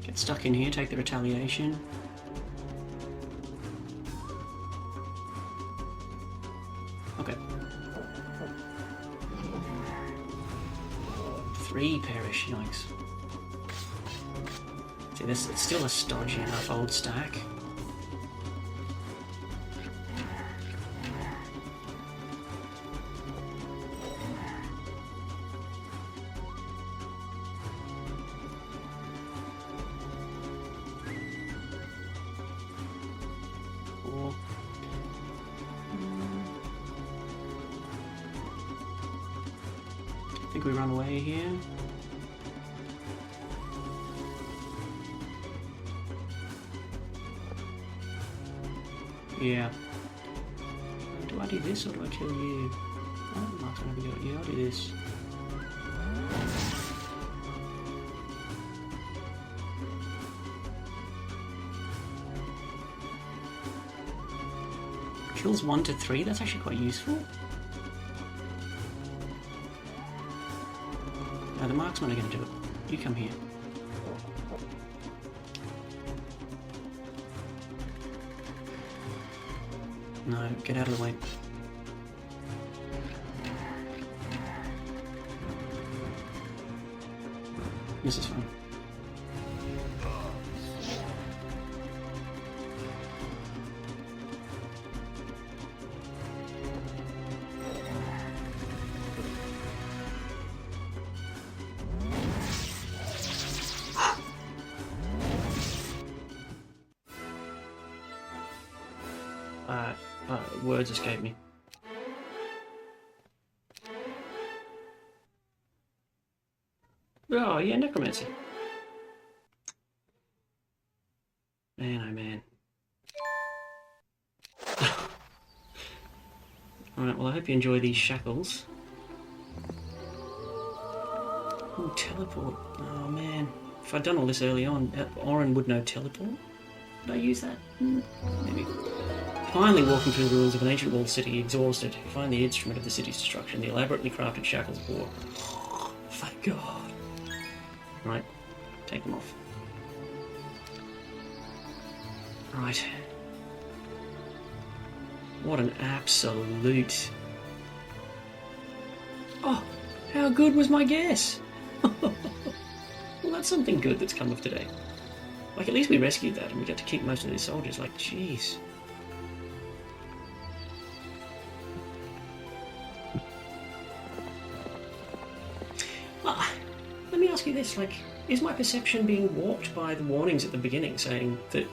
Get stuck in here, take the retaliation. Okay. 3 perish, yikes. See, this it's still a stodgy enough old stack. I think we run away here. Yeah. Do I do this or do I kill you? Oh, Mark's gonna be good. Yeah, I'll do this. Kills 1 to 3, that's actually quite useful. No, the marksmen are going to do it. You come here. No, get out of the way. This is fine. Words escape me. Oh, yeah, necromancy. Man, oh man. Alright, well I hope you enjoy these shackles. Ooh, teleport. Oh man. If I'd done all this early on, Orin would know teleport. Did I use that? Maybe. Finally walking through the ruins of an ancient walled city, exhausted, you find the instrument of the city's destruction, the elaborately crafted shackles bore. Thank God. Right, take them off. Right. What an absolute... Oh, how good was my guess? Well, that's something good that's come of today. Like, at least we rescued that and we got to keep most of these soldiers. Like, jeez. ask you this, like, is my perception being warped by the warnings at the beginning saying that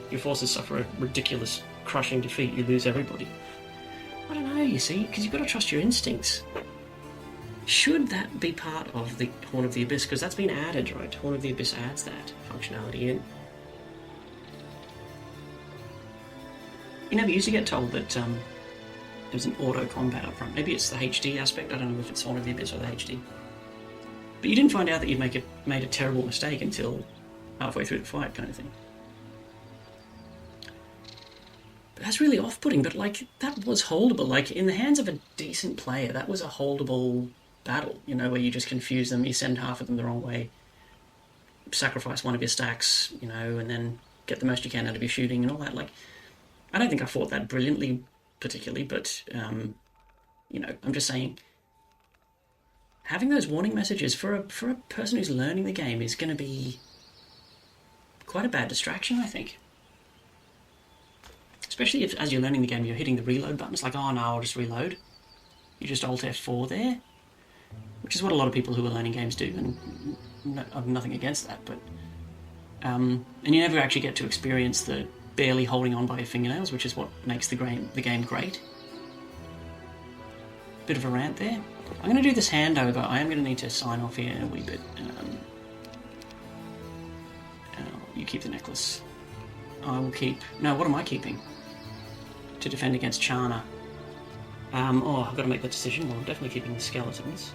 your forces suffer a ridiculous, crushing defeat, you lose everybody? I don't know, you see, because you've got to trust your instincts. Should that be part of the Horn of the Abyss? Because that's been added, right? Horn of the Abyss adds that functionality in. You never used to get told that there's an auto combat up front. Maybe it's the HD aspect. I don't know if it's Horn of the Abyss or the HD. But you didn't find out that you'd made a terrible mistake until halfway through the fight, kind of thing. But that's really off-putting. But like, that was holdable. Like, in the hands of a decent player, that was a holdable battle. You know, where you just confuse them, you send half of them the wrong way, sacrifice one of your stacks, you know, and then get the most you can out of your shooting and all that. Like, I don't think I fought that brilliantly, particularly, but, you know, I'm just saying, having those warning messages for a person who's learning the game is going to be quite a bad distraction, I think. Especially if, as you're learning the game, you're hitting the reload button. It's like, oh no, I'll just reload. You just Alt F4 there, which is what a lot of people who are learning games do, and I've nothing against that, but... and you never actually get to experience the barely holding on by your fingernails, which is what makes the game great. Bit of a rant there. I'm going to do this handover. I am going to need to sign off here in a wee bit. You keep the necklace. I will keep... No, what am I keeping? To defend against Chana. I've got to make that decision. Well, I'm definitely keeping the skeletons.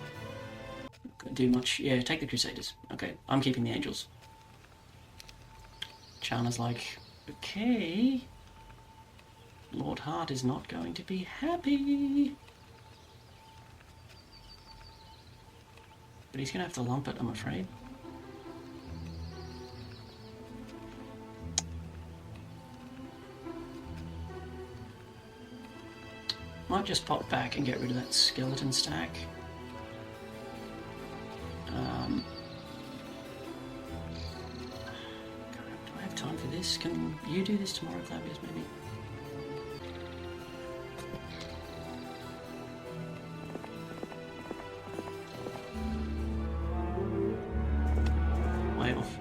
Not going to do much. Yeah, take the Crusaders. Okay, I'm keeping the Angels. Chana's like... Okay, Lord Hart is not going to be happy. But he's going to have to lump it, I'm afraid. Might just pop back and get rid of that skeleton stack. Time for this. Can you do this tomorrow, Clavius, maybe? Way off.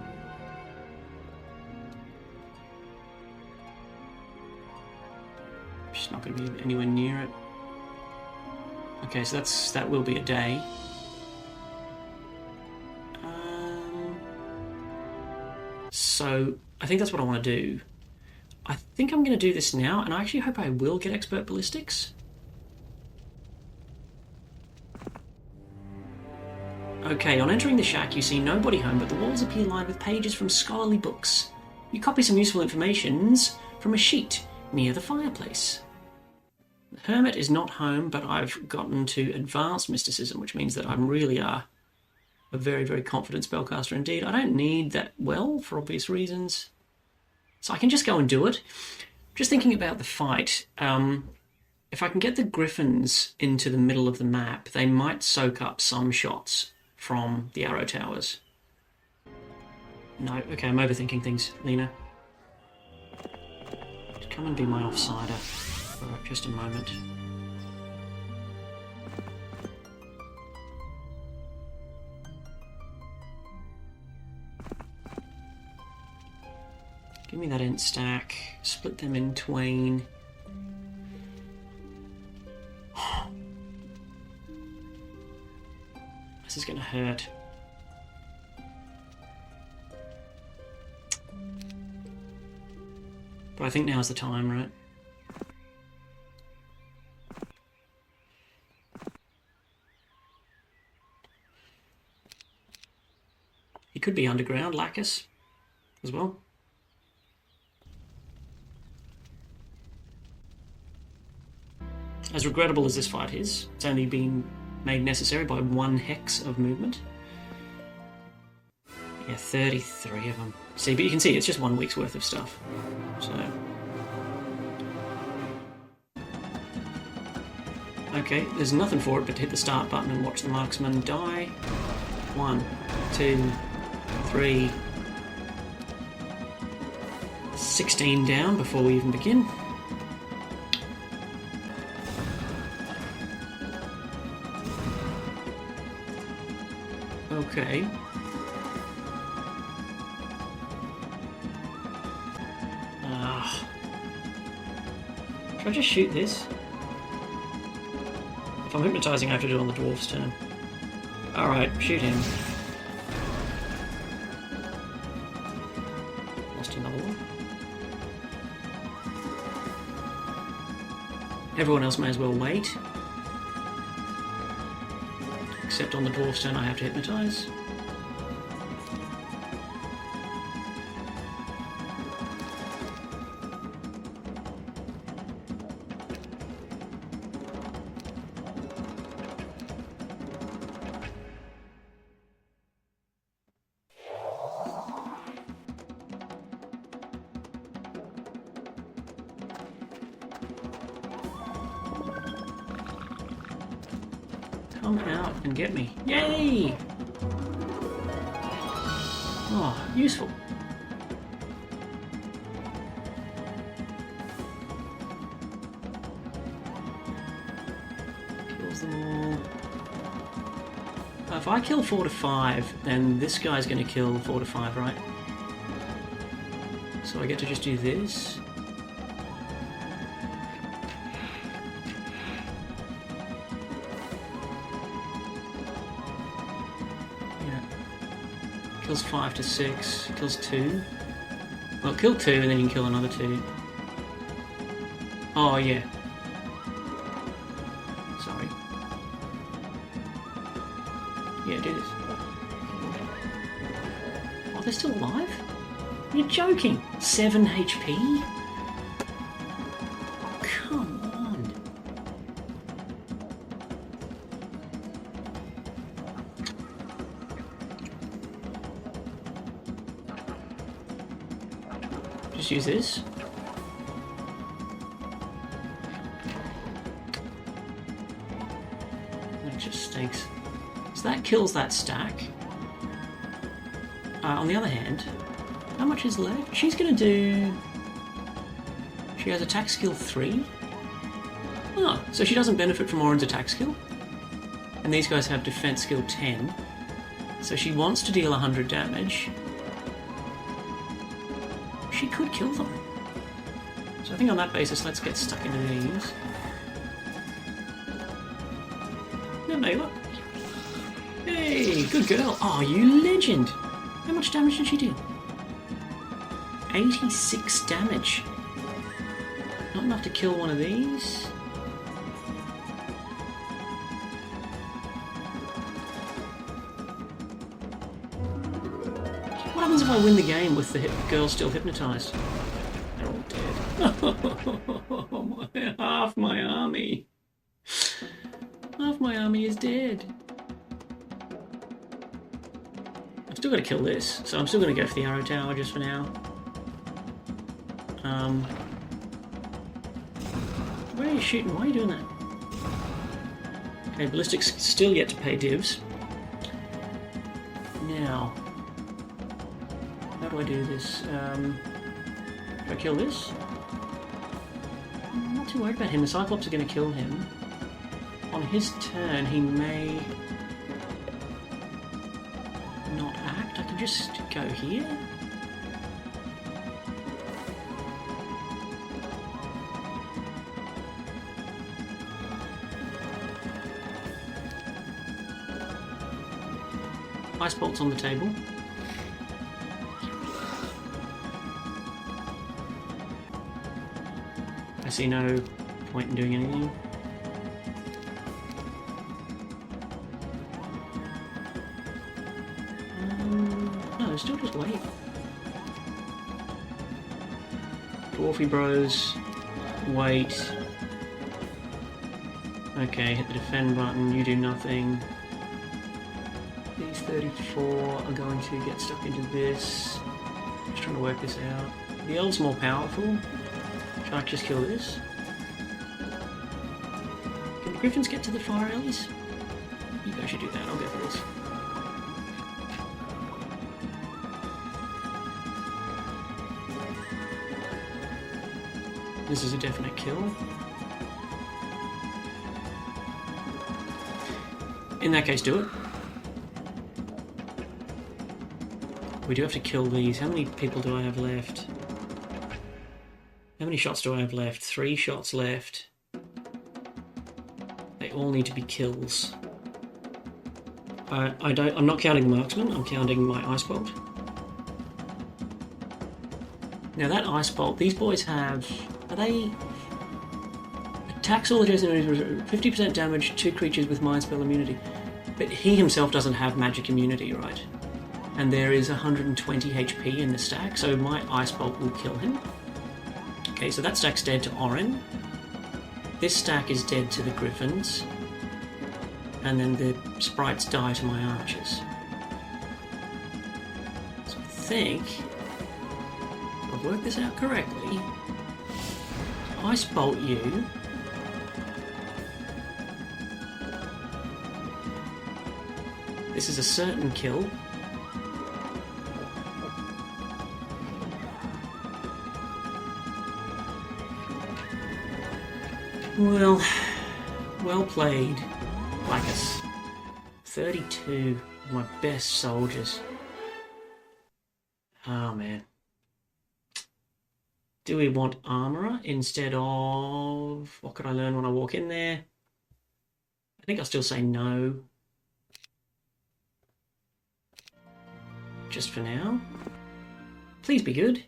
She's not going to be anywhere near it. Okay, so that will be a day. So I think that's what I want to do. I think I'm going to do this now, and I actually hope I will get expert ballistics. Okay, on entering the shack, you see nobody home, but the walls appear lined with pages from scholarly books. You copy some useful informations from a sheet near the fireplace. The Hermit is not home, but I've gotten to advanced mysticism, which means that I really are a very, very confident spellcaster indeed. I don't need that well, for obvious reasons. So I can just go and do it. Just thinking about the fight, if I can get the griffins into the middle of the map, they might soak up some shots from the arrow towers. No, okay, I'm overthinking things, Lena. Just come and be my offsider for just a moment. Give me that int stack, split them in twain. This is going to hurt. But I think now's the time, right? He could be underground, Lacus, as well. As regrettable as this fight is, it's only been made necessary by 1 hex of movement. Yeah, 33 of them. See, but you can see it's just 1 week's worth of stuff. So... Okay, there's nothing for it but to hit the start button and watch the marksman die. 1, 2, 3... 16 down before we even begin. Okay. Should I just shoot this? If I'm hypnotising, I have to do it on the dwarf's turn. Alright, shoot him. Lost another one. Everyone else may as well wait. Except on the dwarf's turn I have to hypnotise. Come out and get me. Yay! Oh, useful. Kills them all. If I kill 4 to 5, then this guy's going to kill 4 to 5, right? So I get to just do this. Kills 5 to 6, kills 2. Well, kill 2 and then you can kill another 2. Oh, yeah. Sorry. Yeah, do this. Oh, they're still alive? You're joking! 7 HP? Oh, come on. Just use this. That just stinks. So that kills that stack. On the other hand, how much is left? She's going to do... She has attack skill 3. Oh, so she doesn't benefit from Orin's attack skill. And these guys have defense skill 10. So she wants to deal 100 damage. She could kill them. So I think on that basis, let's get stuck into these. Yeah, Mela. Hey, good girl. Oh, you legend. How much damage did she do? 86 damage. Not enough to kill one of these. What happens if I win the game with the girl still hypnotised? They're all dead. Half my army. Half my army is dead. I've still got to kill this, so I'm still going to go for the arrow tower just for now. Where are you shooting? Why are you doing that? Okay, ballistics still yet to pay divs. Now, how do I do this? Do I kill this? I'm not too worried about him. The Cyclops are going to kill him. On his turn, he may not act. I can just go here. Ice bolts on the table. I see no point in doing anything. No, still just wait. Dwarfy bros, wait. Okay, hit the defend button, you do nothing. These 34 are going to get stuck into this. Just trying to work this out. The elf's more powerful. Should I just kill this? Can the griffins get to the fire alleys? You guys should do that, I'll go for this. This is a definite kill. In that case, do it. We do have to kill these. How many people do I have left? How many shots do I have left? 3 shots left. They all need to be kills. I'm not counting marksman, I'm counting my ice bolt. Now that ice bolt, these boys have... Are they... Attacks all adjacent enemies, 50% damage to creatures with mind spell immunity. But he himself doesn't have magic immunity, right? And there is 120 HP in the stack, so my ice bolt will kill him. Okay, so that stack's dead to Orrin. This stack is dead to the griffins. And then the sprites die to my archers. So I think I've worked this out correctly. Ice bolt you. This is a certain kill. Well played, Blackus. 32 of my best soldiers. Oh man. Do we want armourer instead of... What could I learn when I walk in there? I think I'll still say no. Just for now. Please be good.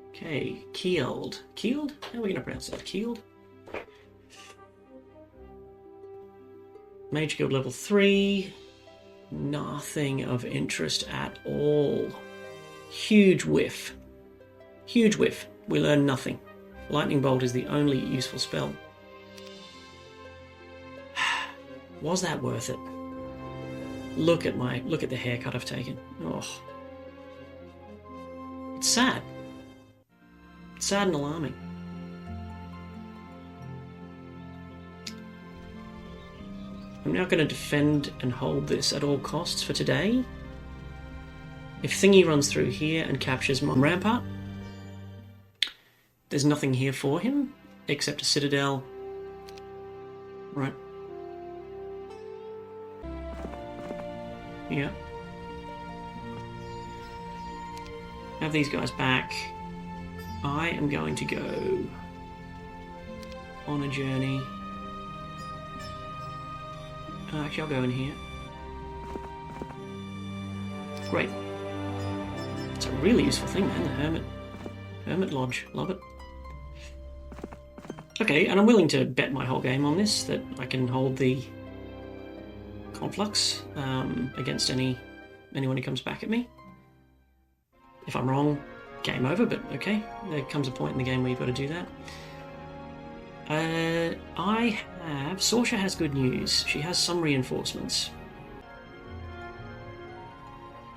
Okay, keeled. Keeled? How are we going to pronounce that? Keeled? Mage Guild level 3. Nothing of interest at all. Huge whiff. Huge whiff. We learn nothing. Lightning Bolt is the only useful spell. Was that worth it? Look at the haircut I've taken. Oh. It's sad. It's sad and alarming. I'm now going to defend and hold this at all costs for today. If Thingy runs through here and captures my Rampart, there's nothing here for him except a citadel. Right. Yeah. Have these guys back. I am going to go on a journey. Actually, I'll go in here. Great. It's a really useful thing, man, the Hermit. Hermit Lodge. Love it. Okay, and I'm willing to bet my whole game on this, that I can hold the Conflux against anyone who comes back at me. If I'm wrong, game over, but okay. There comes a point in the game where you've got to do that. Sorsha has good news. She has some reinforcements.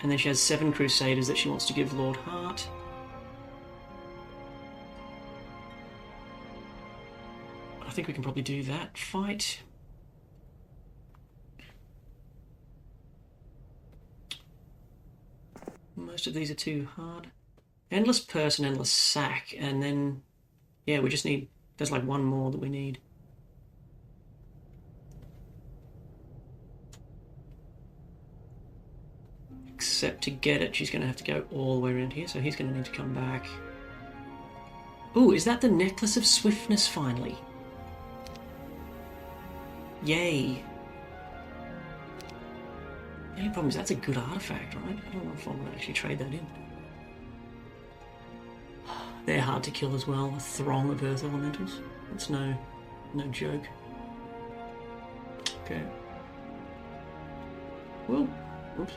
And then she has 7 Crusaders that she wants to give Lord Hart. I think we can probably do that fight. Most of these are too hard. Endless Purse and Endless Sack, and then... Yeah, we just need... There's like one more that we need. Except to get it, she's going to have to go all the way around here, so he's going to need to come back. Ooh, is that the Necklace of Swiftness, finally? Yay. The only problem is that's a good artifact, right? I don't know if I want to actually trade that in. They're hard to kill as well, a throng of Earth Elementals. That's no joke. Okay. Whoa. Oops.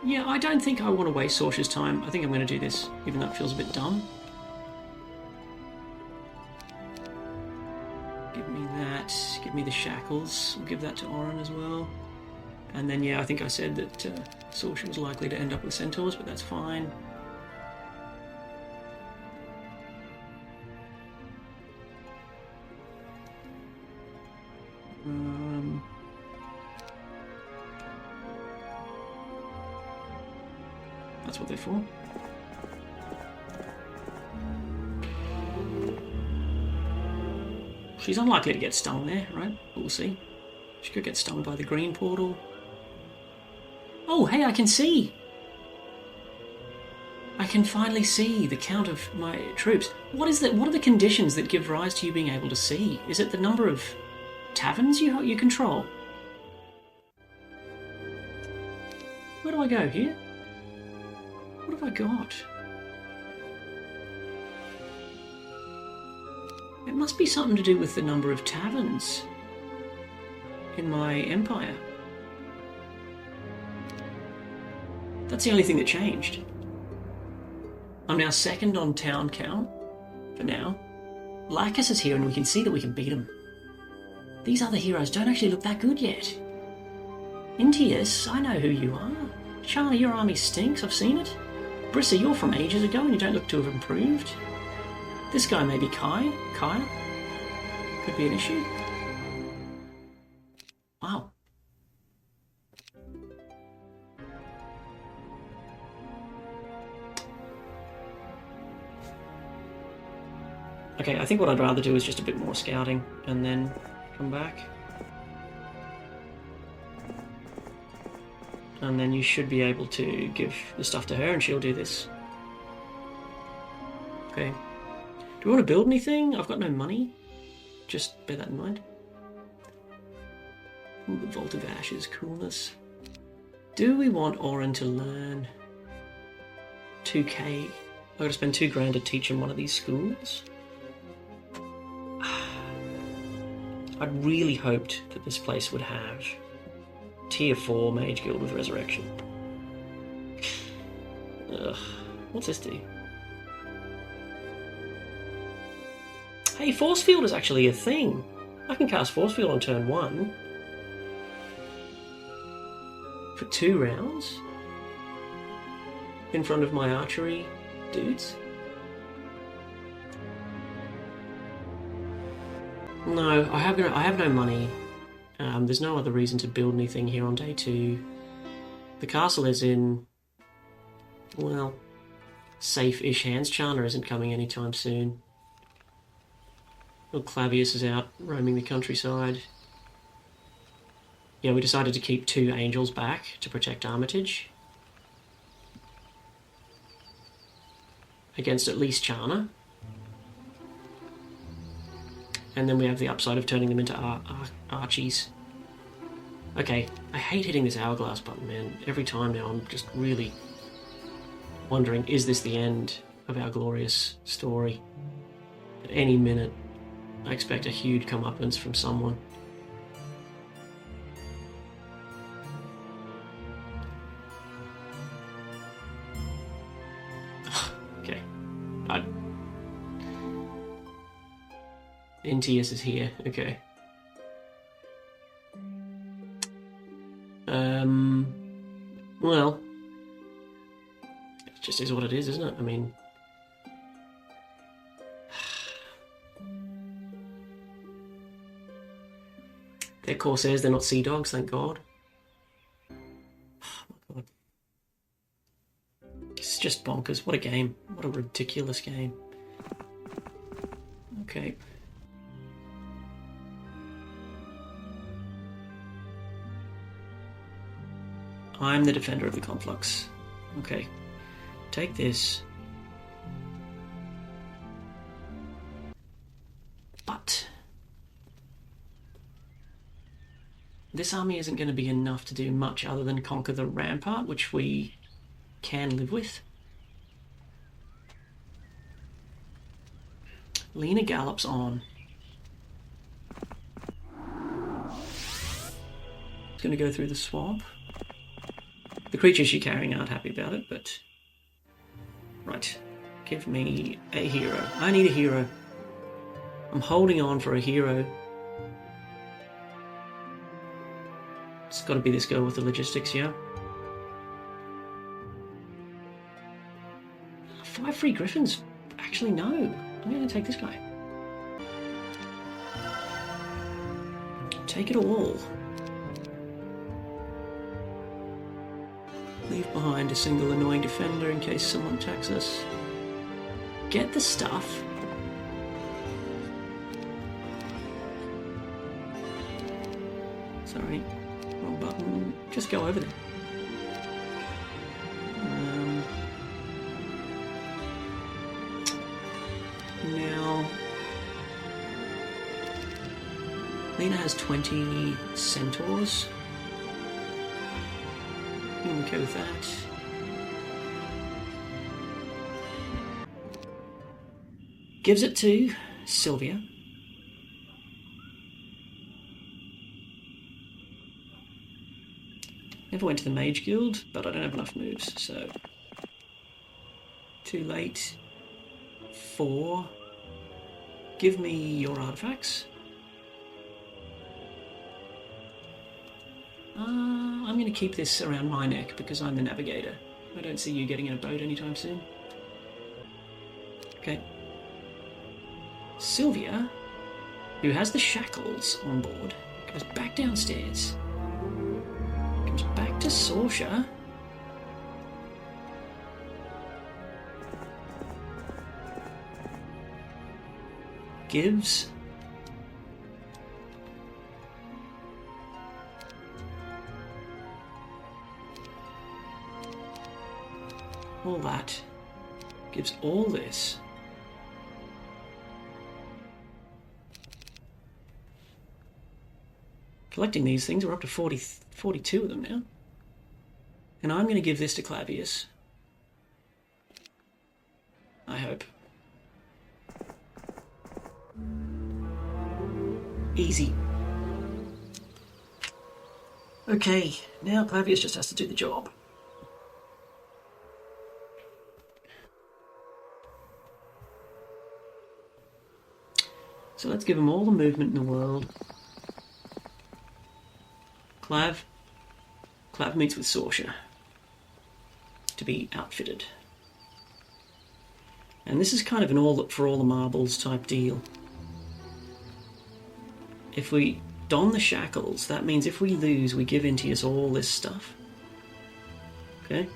Yeah, I don't think I want to waste Sorsha's time. I think I'm going to do this, even though it feels a bit dumb. Give me that. Give me the shackles. We'll give that to Orin as well. And then, yeah, I think I said that Sorsha was likely to end up with centaurs, but that's fine. That's what they're for. She's unlikely to get stung there, right? We'll see. She could get stung by the green portal. Oh, hey, I can see! I can finally see the count of my troops. What is that? What are the conditions that give rise to you being able to see? Is it the number of taverns you control? Where do I go? Here? What have I got? It must be something to do with the number of taverns in my empire. That's the only thing that changed. I'm now second on town count, for now. Lycus is here and we can see that we can beat him. These other heroes don't actually look that good yet. Intius, I know who you are. Charlie, your army stinks, I've seen it. Brissa, you're from ages ago and you don't look to have improved. This guy may be Kaya. Could be an issue. Wow. Okay, I think what I'd rather do is just a bit more scouting and then come back. And then you should be able to give the stuff to her and she'll do this. Okay. Do we want to build anything? I've got no money. Just bear that in mind. Ooh, the Vault of Ashes, coolness. Do we want Orin to learn 2k? I've got to spend $2,000 to teach him one of these schools. I'd really hoped that this place would have Tier 4 Mage Guild with Resurrection. Ugh. What's this do? Hey, Force Field is actually a thing. I can cast Force Field on turn 1. For 2 rounds. In front of my archery dudes. No, I have no money. There's no other reason to build anything here on day 2. The castle is in, well, safe-ish hands. Chana isn't coming anytime soon. Little Clavius is out roaming the countryside. Yeah, we decided to keep 2 angels back to protect Armitage. Against at least Chana. And then we have the upside of turning them into Archies. Okay, I hate hitting this hourglass button, man. Every time now I'm just really wondering, is this the end of our glorious story? At any minute, I expect a huge comeuppance from someone. Okay. Intius is here, okay. Well, it just is what it is, isn't it? I mean, they're Corsairs, they're not Sea Dogs, thank God. Oh my God. It's just bonkers. What a game. What a ridiculous game. Okay. I'm the defender of the conflux. Okay. Take this. But this army isn't going to be enough to do much other than conquer the Rampart, which we can live with. Lena gallops on. It's going to go through the swamp. The creatures she's carrying aren't happy about it, but... Right. Give me a hero. I need a hero. I'm holding on for a hero. It's got to be this girl with the logistics, yeah? 5 free griffins? Actually, no. I'm going to take this guy. Take it all. Leave behind a single annoying defender in case someone attacks us. Get the stuff. Sorry, wrong button. Just go over there. Now, Lena has 20 centaurs. I'm okay with that. Gives it to Sylvia. Never went to the Mage Guild, but I don't have enough moves, so... Too late. 4. Give me your artifacts. I'm going to keep this around my neck because I'm the navigator. I don't see you getting in a boat anytime soon. Okay. Sylvia, who has the shackles on board, goes back downstairs. Comes back to Sorsha. Gives all that. Gives all this. Collecting these things, we're up to 42 of them now. And I'm going to give this to Clavius. I hope. Easy. Okay, now Clavius just has to do the job. So let's give him all the movement in the world. Clav meets with Sorsha to be outfitted. And this is kind of an all for all the marbles type deal. If we don the shackles, that means if we lose, we give Intius all this stuff. Okay?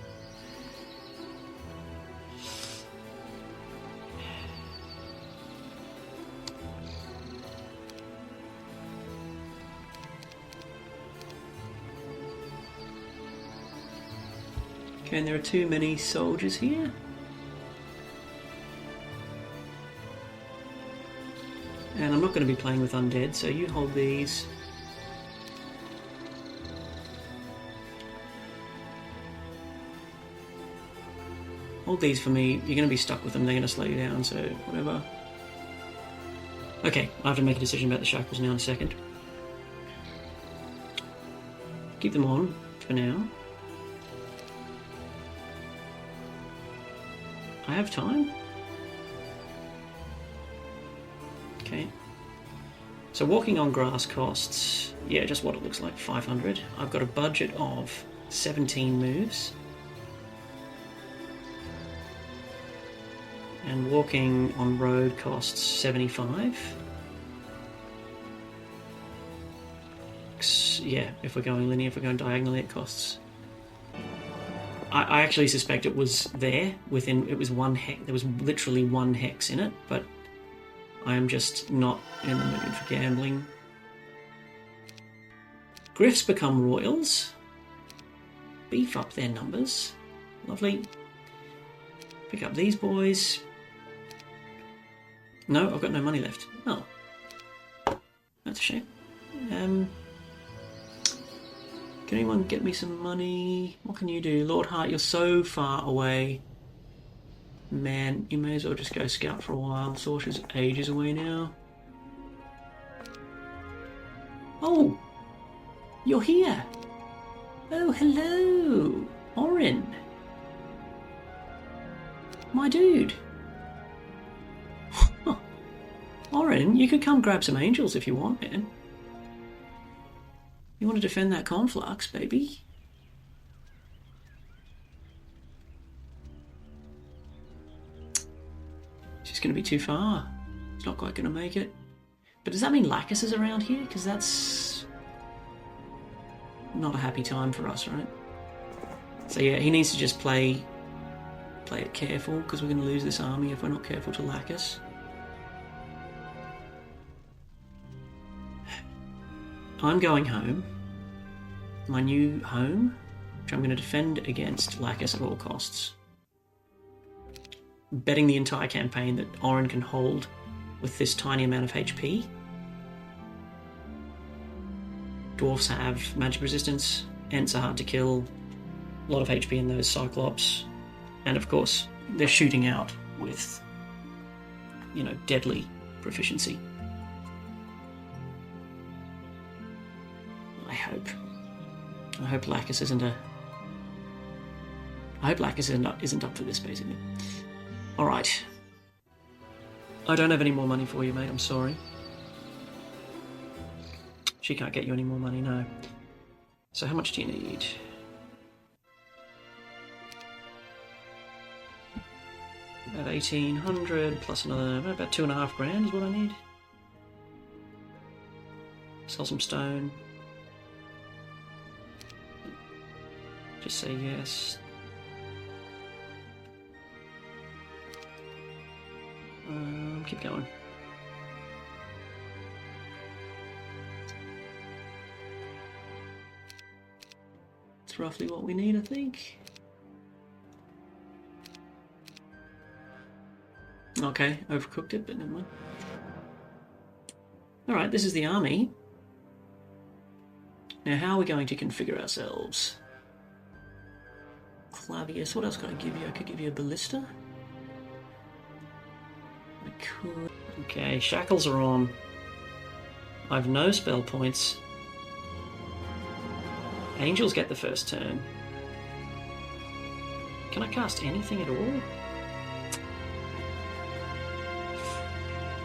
Okay, and there are too many soldiers here. And I'm not going to be playing with undead, so you hold these. Hold these for me. You're going to be stuck with them. They're going to slow you down, so whatever. Okay, I have to make a decision about the shackles now in a second. Keep them on for now. I have time. Okay. So walking on grass costs, yeah, just what it looks like, 500. I've got a budget of 17 moves. And walking on road costs 75. Yeah, if we're going linear, if we're going diagonally, it costs. I actually suspect it was there within. It was one hex. There was literally one hex in it, but I am just not in the mood for gambling. Griffs become royals. Beef up their numbers. Lovely. Pick up these boys. No, I've got no money left. Oh. That's a shame. Can anyone get me some money? What can you do? Lord Hart, you're so far away. Man, you may as well just go scout for a while. Sorsha's ages away now. Oh! You're here! Oh, hello! Orrin! My dude! Orrin, you could come grab some angels if you want, man. You want to defend that conflux, baby? She's going to be too far. It's not quite going to make it. But does that mean Lacus is around here? Because that's not a happy time for us, right? So yeah, he needs to just play it careful, because we're going to lose this army if we're not careful to Lacus. I'm going home. my new home, which I'm going to defend against Lacus at all costs. Betting the entire campaign that Orin can hold with this tiny amount of HP. Dwarfs have magic resistance, Ents are hard to kill, a lot of HP in those Cyclops, and of course they're shooting out with, you know, deadly proficiency. I hope Lacus isn't up for this, basically. Alright. I don't have any more money for you, mate, I'm sorry. She can't get you any more money, no. So how much do you need? About 1,800 plus another, about 2.5 grand is what I need. Sell some stone. Just say yes. Keep going. It's roughly what we need, I think. Okay, overcooked it, but never mind. Alright, this is the army. Now, how are we going to configure ourselves? Clavius, what else could I give you? I could give you a ballista. I could. Okay, shackles are on. I have no spell points. Angels get the first turn. Can I cast anything at all?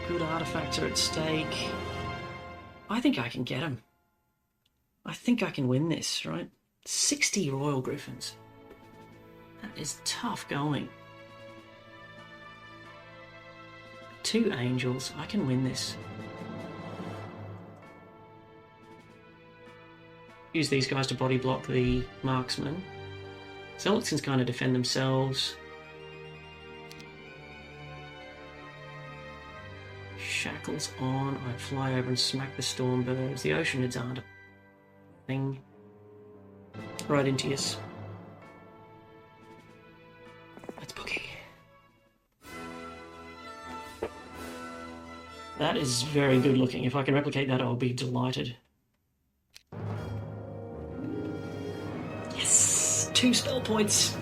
Good artifacts are at stake. I think I can get them. I think I can win this, right? 60 Royal Griffins. That is tough going. 2 angels. I can win this. Use these guys to body block the marksman. Zealots can kind of defend themselves. Shackles on. I fly over and smack the Stormbirds. The Oceanids aren't a thing. Right into you. That's boogie. That is very good looking. If I can replicate that, I'll be delighted. Yes! 2 spell points.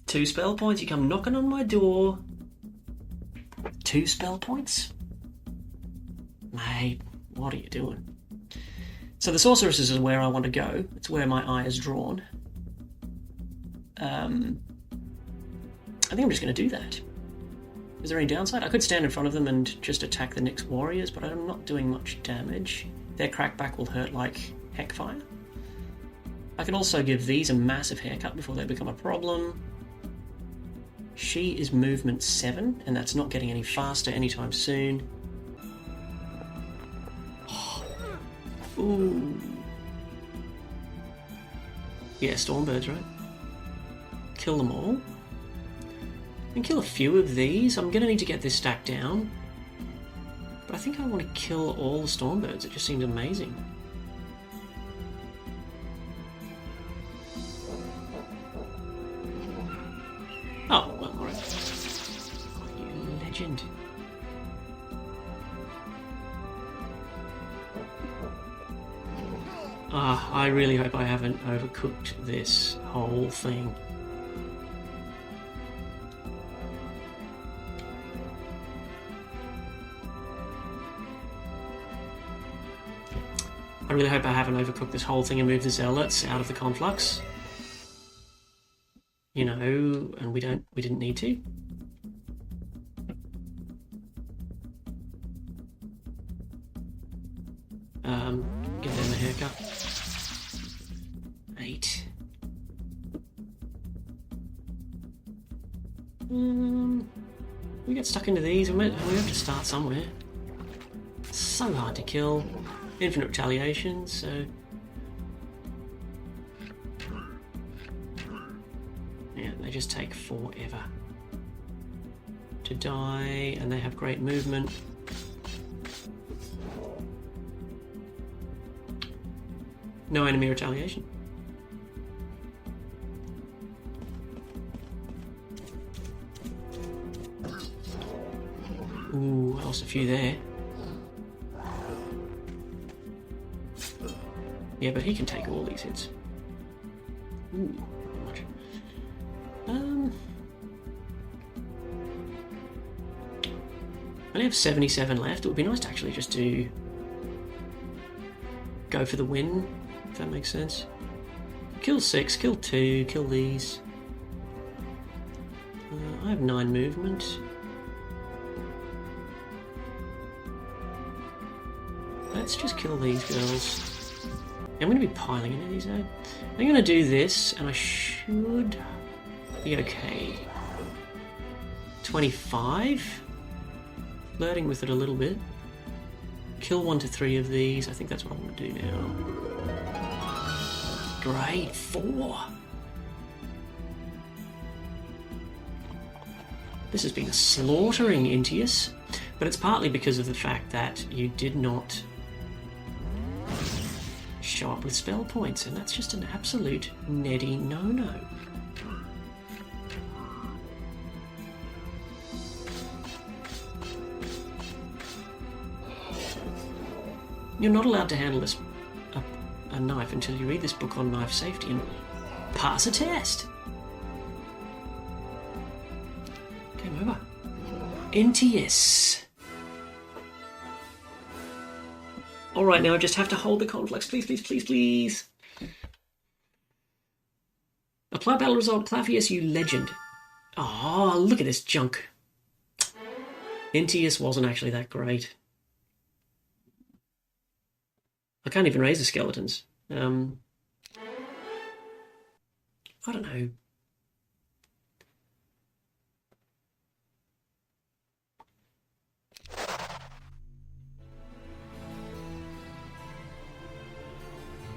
2 spell points. You come knocking on my door. 2 spell points? Mate, what are you doing? So the sorceresses is where I want to go. It's where my eye is drawn. I think I'm just going to do that. Is there any downside? I could stand in front of them and just attack the Nyx warriors, but I'm not doing much damage. Their crackback will hurt like heckfire. I can also give these a massive haircut before they become a problem. She is movement 7, and that's not getting any faster anytime soon. Oh. Ooh. Yeah, Stormbirds, right? Kill them all. I can kill a few of these. I'm going to need to get this stack down. But I think I want to kill all the Stormbirds. It just seems amazing. Oh, well, alright. Oh, you legend. Ah, I really hope I haven't overcooked this whole thing. I really hope I haven't overcooked this whole thing and moved the zealots out of the conflux. You know, and we didn't need to. Give them a haircut. 8. We get stuck into these, we have to start somewhere. It's so hard to kill. Infinite retaliation, so... yeah, they just take forever to die, and they have great movement. No enemy retaliation. Ooh, I lost a few there. Yeah, but he can take all these hits. Ooh, not much. I only have 77 left. It would be nice to actually just go for the win, if that makes sense. Kill 6, kill 2, kill these. I have 9 movement. Let's just kill these girls. I'm going to be piling into these out. I'm going to do this, and I should be okay. 25? Flirting with it a little bit. Kill 1 to 3 of these. I think that's what I'm going to do now. Great, 4. This has been a slaughtering, Intius, but it's partly because of the fact that you did not show up with spell points, and that's just an absolute Neddy no-no. You're not allowed to handle a knife until you read this book on knife safety and pass a test. Game over. NTS. Alright, now I just have to hold the conflicts. Please, please, please, please. Apply battle result, Clavius, you legend. Oh, look at this junk. NTS wasn't actually that great. I can't even raise the skeletons. I don't know.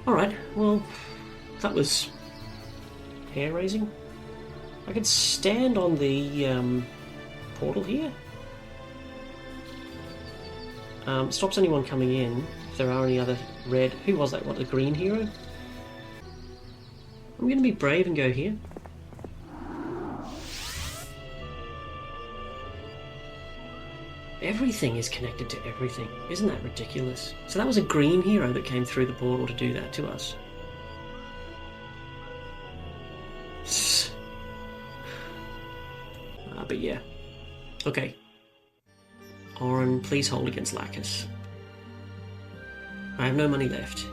Alright, well, that was hair-raising. I could stand on the portal here. Stops anyone coming in. If there are any other red... Who was that? What, the green hero? I'm going to be brave and go here. Everything is connected to everything. Isn't that ridiculous? So that was a green hero that came through the portal to do that to us. But yeah. Okay. Orin, please hold against Lacus. I have no money left.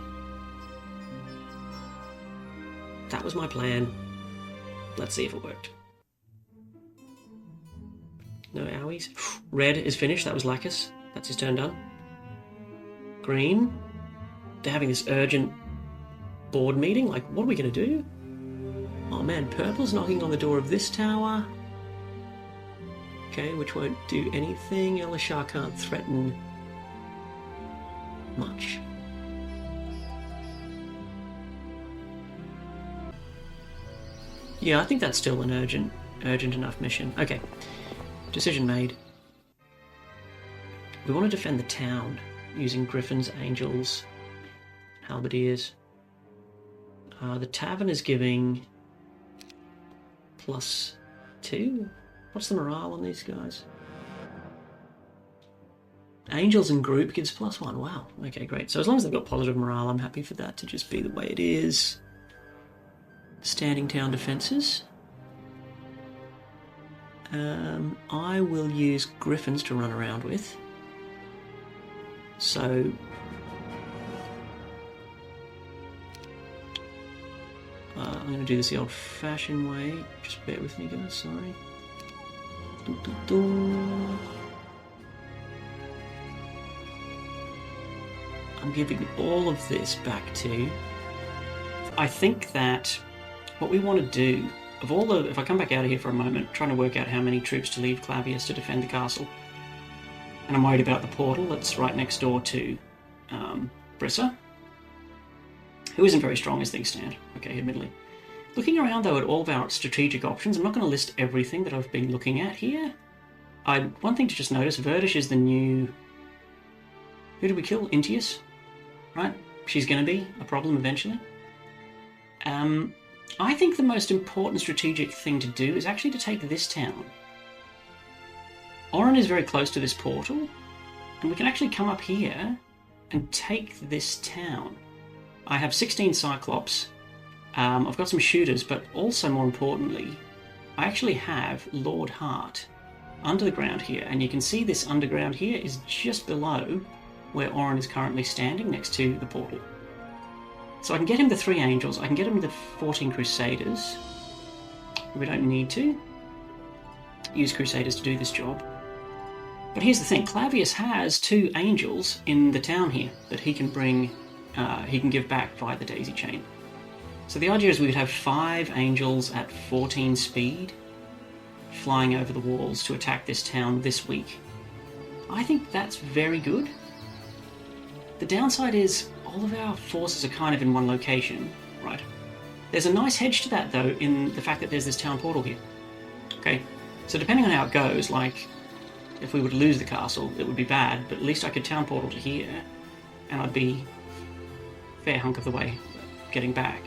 That was my plan. Let's see if it worked. No owies. Red is finished. That was Lacus. That's his turn done. Green. They're having this urgent board meeting. Like, what are we going to do? Oh man, purple's knocking on the door of this tower. Okay, which won't do anything. Elishar can't threaten much. Yeah, I think that's still an urgent enough mission. Okay. Decision made. We want to defend the town using griffins, angels, halberdiers. The tavern is giving +2. What's the morale on these guys? Angels in group gives +1. Wow. Okay, great. So as long as they've got positive morale, I'm happy for that to just be the way it is. Standing town defences. I will use griffins to run around with. So I'm going to do this the old-fashioned way. Just bear with me, guys. Sorry. I'm giving all of this back to... I think that what we want to do, of all the... If I come back out of here for a moment, trying to work out how many troops to leave Clavius to defend the castle, and I'm worried about the portal that's right next door to Brissa, who isn't very strong as things stand, okay, admittedly. Looking around, though, at all of our strategic options, I'm not going to list everything that I've been looking at here. One thing to just notice, Verdish is the new... Who did we kill? Intius? Right? she's going to be a problem eventually. I think the most important strategic thing to do is actually to take this town. Orin is very close to this portal, and we can actually come up here and take this town. I have 16 Cyclops. I've got some shooters, but also more importantly, I actually have Lord Hart under the ground here, and you can see this underground here is just below where Orin is currently standing next to the portal. So I can get him the 3 angels, I can get him the 14 crusaders. We don't need to use crusaders to do this job. But here's the thing, Clavius has 2 angels in the town here that he can bring, he can give back via the daisy chain. So the idea is we would have 5 angels at 14 speed flying over the walls to attack this town this week. I think that's very good. The downside is all of our forces are kind of in one location, right? There's a nice hedge to that though in the fact that there's this town portal here. Okay, so depending on how it goes, like if we were to lose the castle, it would be bad, but at least I could town portal to here and I'd be a fair hunk of the way getting back.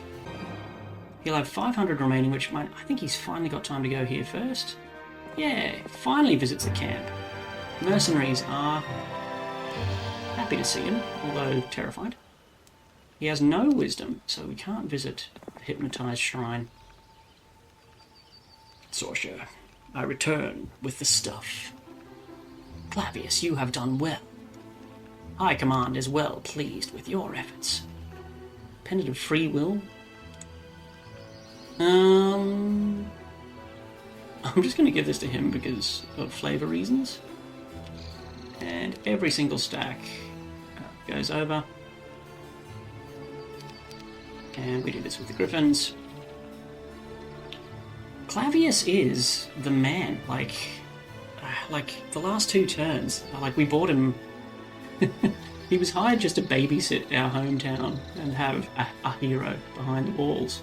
He'll have 500 remaining, which I think he's finally got time to go here first. Yeah, finally visits the camp. Mercenaries are happy to see him, although terrified. He has no wisdom, so we can't visit the hypnotized shrine. Sorcerer, I return with the stuff. Clavius, you have done well. High Command is well pleased with your efforts. Pendant of Free Will? I'm just going to give this to him because of flavour reasons. And every single stack goes over. And we do this with the Griffins. Clavius is the man. Like the last 2 turns, like we bought him. He was hired just to babysit our hometown and have a hero behind the walls.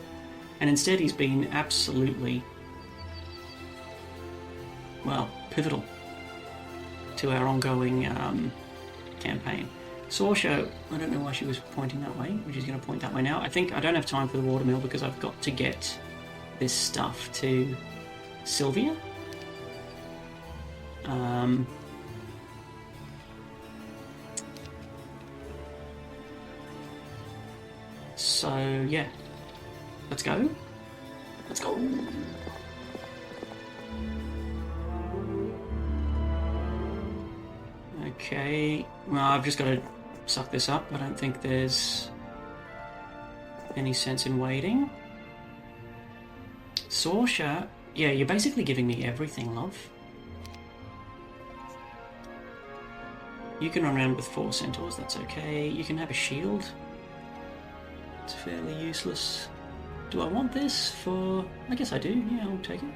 And instead he's been absolutely, well, pivotal to our ongoing campaign. Sorsha, I don't know why she was pointing that way, but she's going to point that way now. I think I don't have time for the watermill because I've got to get this stuff to Sylvia. So, yeah. Let's go. Let's go. Okay. Well, I've just got to suck this up. I don't think there's any sense in waiting. Sorsha, yeah, you're basically giving me everything, love. You can run around with 4 centaurs, that's okay. You can have a shield. It's fairly useless. Do I want this for... I guess I do, yeah, I'll take it.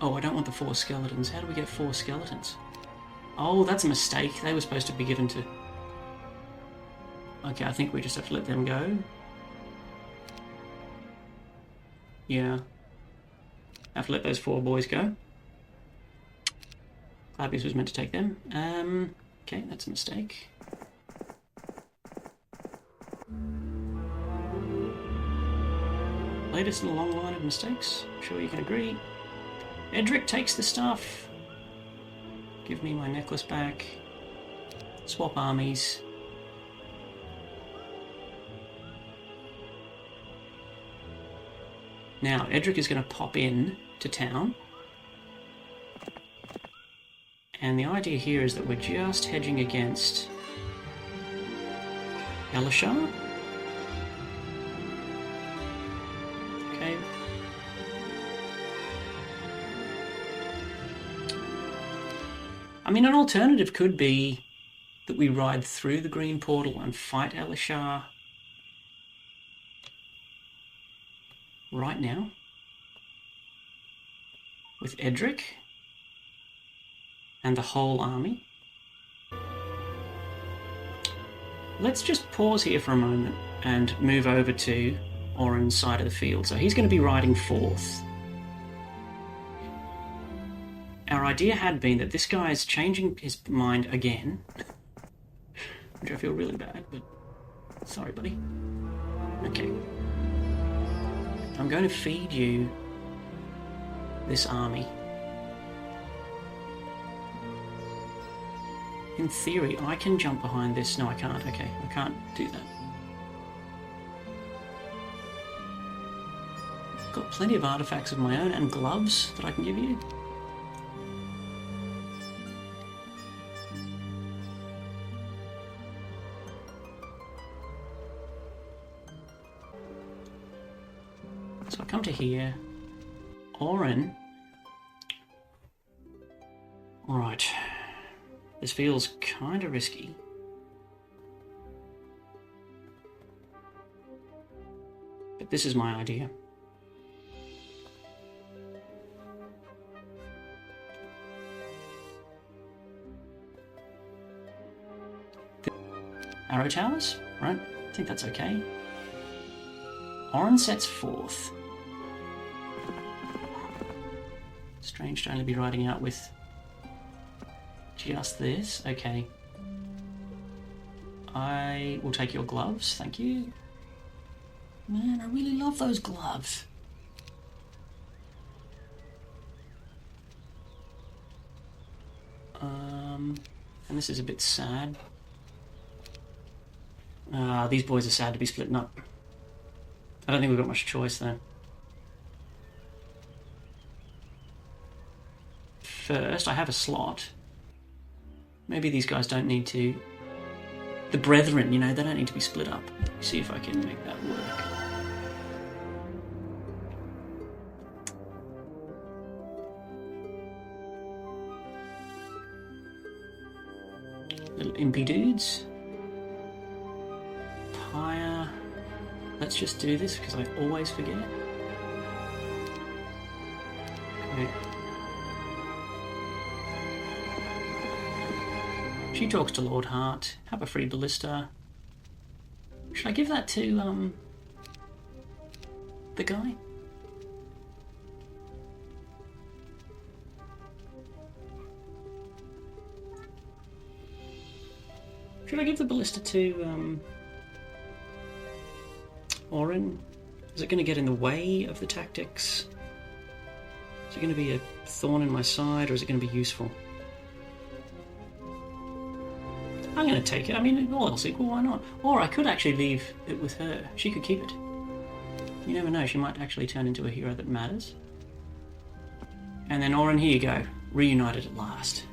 Oh, I don't want the 4 skeletons. How do we get 4 skeletons? Oh, that's a mistake. They were supposed to be given to... Okay, I think we just have to let them go. Yeah. Have to let those 4 boys go. Clavius was meant to take them. Okay, that's a mistake. Latest in a long line of mistakes. I'm sure you can agree. Edric takes the stuff. Give me my necklace back. Swap armies. Now, Edric is going to pop in to town. And the idea here is that we're just hedging against Elishar. Okay. I mean, an alternative could be that we ride through the green portal and fight Elishar right now with Edric and the whole army. Let's just pause here for a moment and move over to Orin's side of the field. So he's going to be riding 4th. Our idea had been that this guy is changing his mind again which I feel really bad, but sorry, buddy. Okay. I'm going to feed you this army. In theory, I can jump behind this. No, I can't. Okay, I can't do that. Got plenty of artifacts of my own and gloves that I can give you. So I come to here. Orin. Alright. This feels kind of risky. But this is my idea. Arrow towers, right? I think that's okay. Orrin sets forth. Strange to only be riding out with just this. Okay. I will take your gloves, thank you. Man, I really love those gloves. And this is a bit sad. These boys are sad to be splitting up. I don't think we've got much choice though. First, I have a slot. Maybe these guys don't need to... The brethren, you know, they don't need to be split up. See if I can make that work. Little impy dudes. Pyre. Let's just do this because I always forget. Okay. She talks to Lord Hart. Have a free ballista. Should I give that to the guy? Should I give the ballista to Orrin? Is it going to get in the way of the tactics? Is it going to be a thorn in my side, or is it going to be useful? I'm going to take it. I mean, all else equal, why not? Or I could actually leave it with her. She could keep it. You never know, she might actually turn into a hero that matters. And then Orrin, here you go. Reunited at last.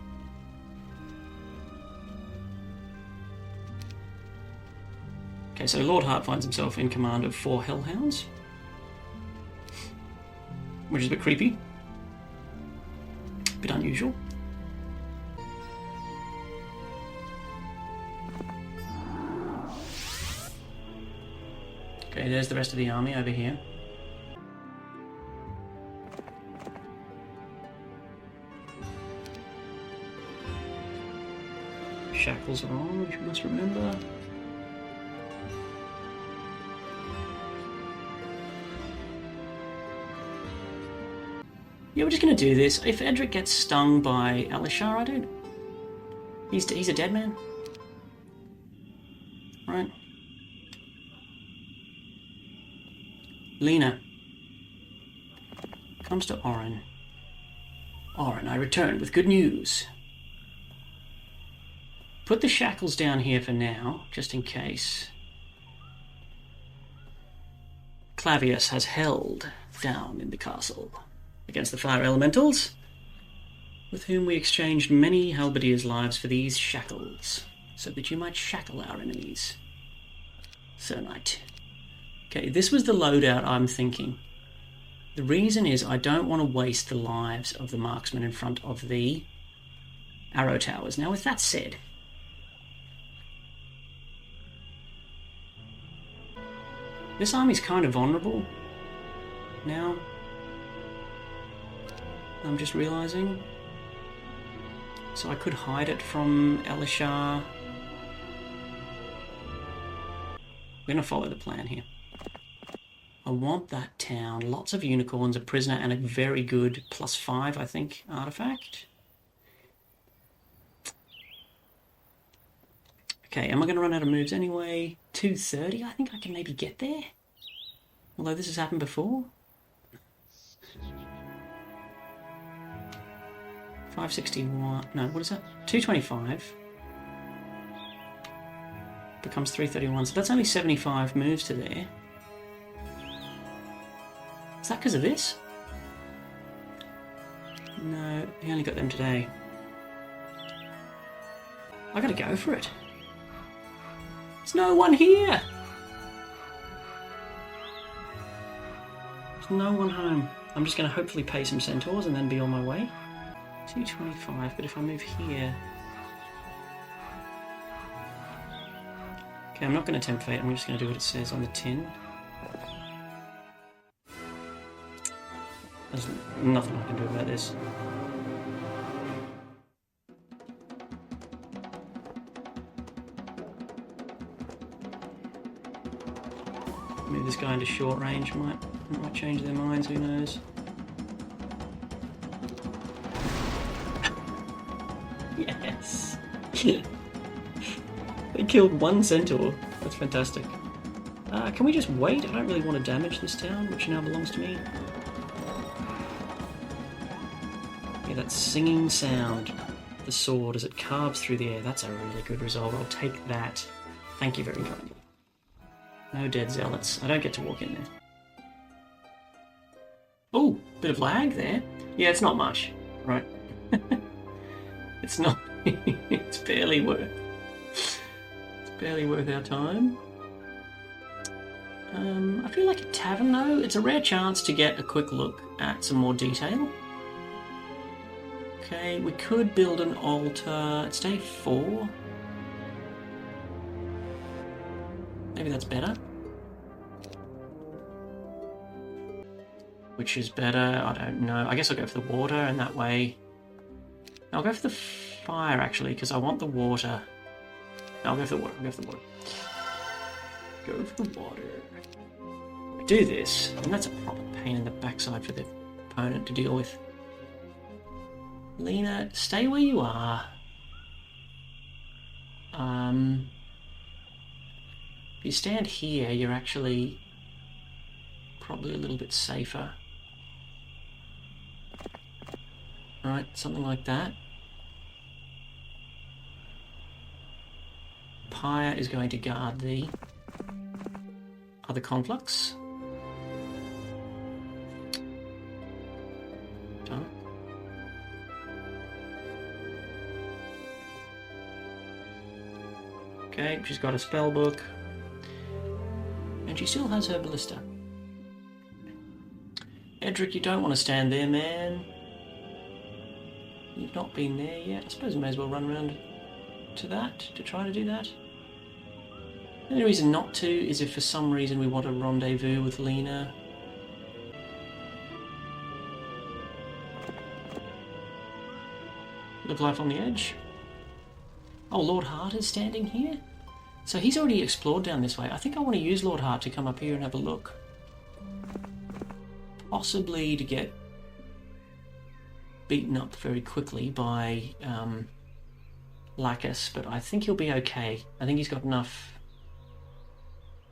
Okay, so Lord Hart finds himself in command of 4 hellhounds. Which is a bit creepy. A bit unusual. Okay, there's the rest of the army over here. Shackles are on, you must remember. Yeah, we're just going to do this. If Edric gets stung by Alishar, I don't... He's a dead man. Right. Lena comes to Orrin. Orrin, I return with good news. Put the shackles down here for now, just in case. Clavius has held down in the castle against the fire elementals, with whom we exchanged many halberdiers' lives for these shackles, so that you might shackle our enemies. Sir Knight. Okay, this was the loadout I'm thinking. The reason is I don't want to waste the lives of the marksmen in front of the arrow towers. Now, with that said, this army's kind of vulnerable now. I'm just realising. So I could hide it from Elishar. We're going to follow the plan here. I want that town. Lots of unicorns, a prisoner, and a very good +5, I think, artifact. Okay, am I going to run out of moves anyway? 230? I think I can maybe get there. Although this has happened before. 561. No, what is that? 225. Becomes 331. So that's only 75 moves to there. Is that because of this? No, he only got them today. I gotta go for it. There's no one here! There's no one home. I'm just gonna hopefully pay some centaurs and then be on my way. 225, but if I move here... Okay, I'm not gonna tempt fate, I'm just gonna do what it says on the tin. There's nothing I can do about this. Maybe this guy into short range might change their minds, who knows. Yes! They killed one centaur. That's fantastic. Can we just wait? I don't really want to damage this town, which now belongs to me. Yeah, that singing sound. The sword as it carves through the air. That's a really good result. I'll take that. Thank you very kindly. No dead zealots. I don't get to walk in there. Oh, bit of lag there. Yeah, it's not much, right? It's not. It's barely worth our time. I feel like a tavern though. It's a rare chance to get a quick look at some more detail. Okay, we could build an altar. It's day 4. Maybe that's better. Which is better? I don't know. I guess I'll go for the water, and that way... I'll go for the fire, actually, because I want the water. No, I'll go for the water. I'll go for the water. Go for the water. I do this, and that's a proper pain in the backside for the opponent to deal with. Lena, stay where you are. If you stand here, you're actually probably a little bit safer. Right, something like that. Pyre is going to guard the other conflux. Done. Okay, she's got a spell book. And she still has her ballista. Edric, you don't want to stand there, man. You've not been there yet. I suppose I may as well run around to that, to try to do that. The only reason not to is if for some reason we want to rendezvous with Lena. Live life on the edge. Oh, Lord Hart is standing here? So he's already explored down this way. I think I want to use Lord Hart to come up here and have a look. Possibly to get beaten up very quickly by Lacus, but I think he'll be okay. I think he's got enough.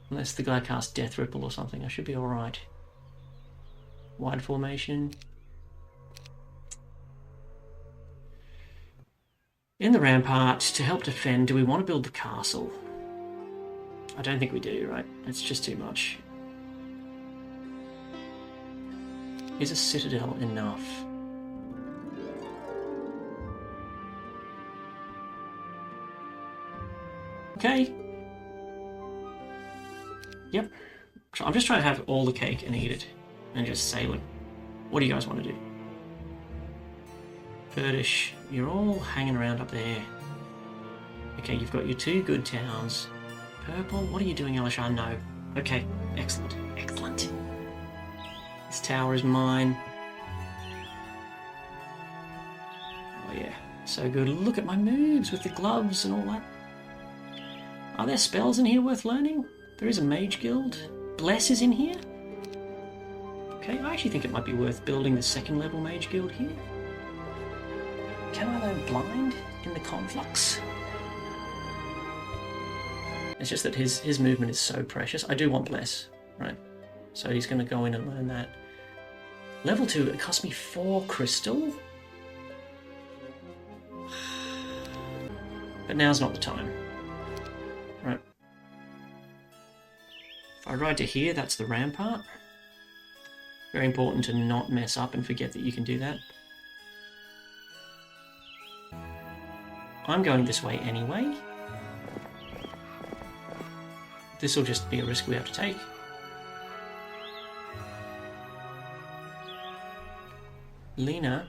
Unless the guy casts Death Ripple or something, I should be alright. Wide formation. In the Rampart, to help defend, do we want to build the castle? I don't think we do, right? It's just too much. Is a citadel enough? Okay. Yep. So I'm just trying to have all the cake and eat it. And just sailing. What do you guys want to do? Kurdish, you're all hanging around up there. Okay, you've got your 2 good towns. Purple, what are you doing, Elishar? No. Okay, excellent. Excellent. This tower is mine. Oh yeah, so good. Look at my moves with the gloves and all that. Are there spells in here worth learning? There is a mage guild. Bless is in here. Okay, I actually think it might be worth building the 2nd level mage guild here. Can I learn blind in the conflux? It's just that his movement is so precious. I do want Bless, right? So he's going to go in and learn that. Level 2, it cost me 4 crystal. But now's not the time. Right. If I ride to here, that's the Rampart. Very important to not mess up and forget that you can do that. I'm going this way anyway. This will just be a risk we have to take. Lena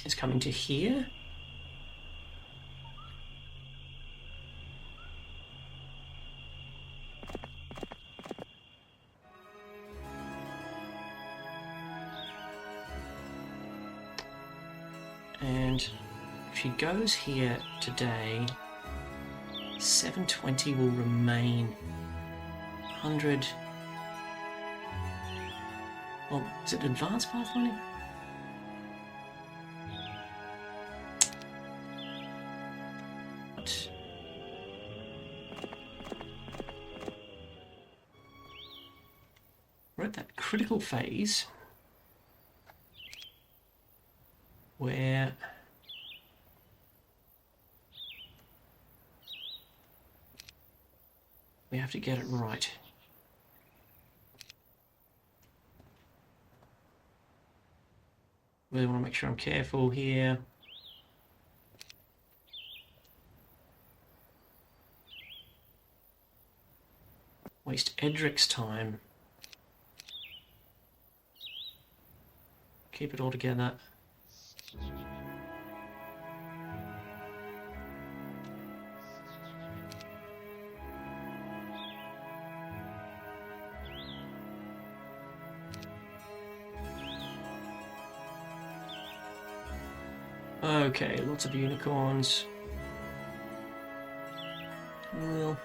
is coming to here. And if she goes here today, 720 will remain. 100. Well, is it advanced pathfinding? What? We're at that critical phase where we have to get it right. Really want to make sure I'm careful here. Waste Edric's time. Keep it all together. Okay, lots of unicorns. Well,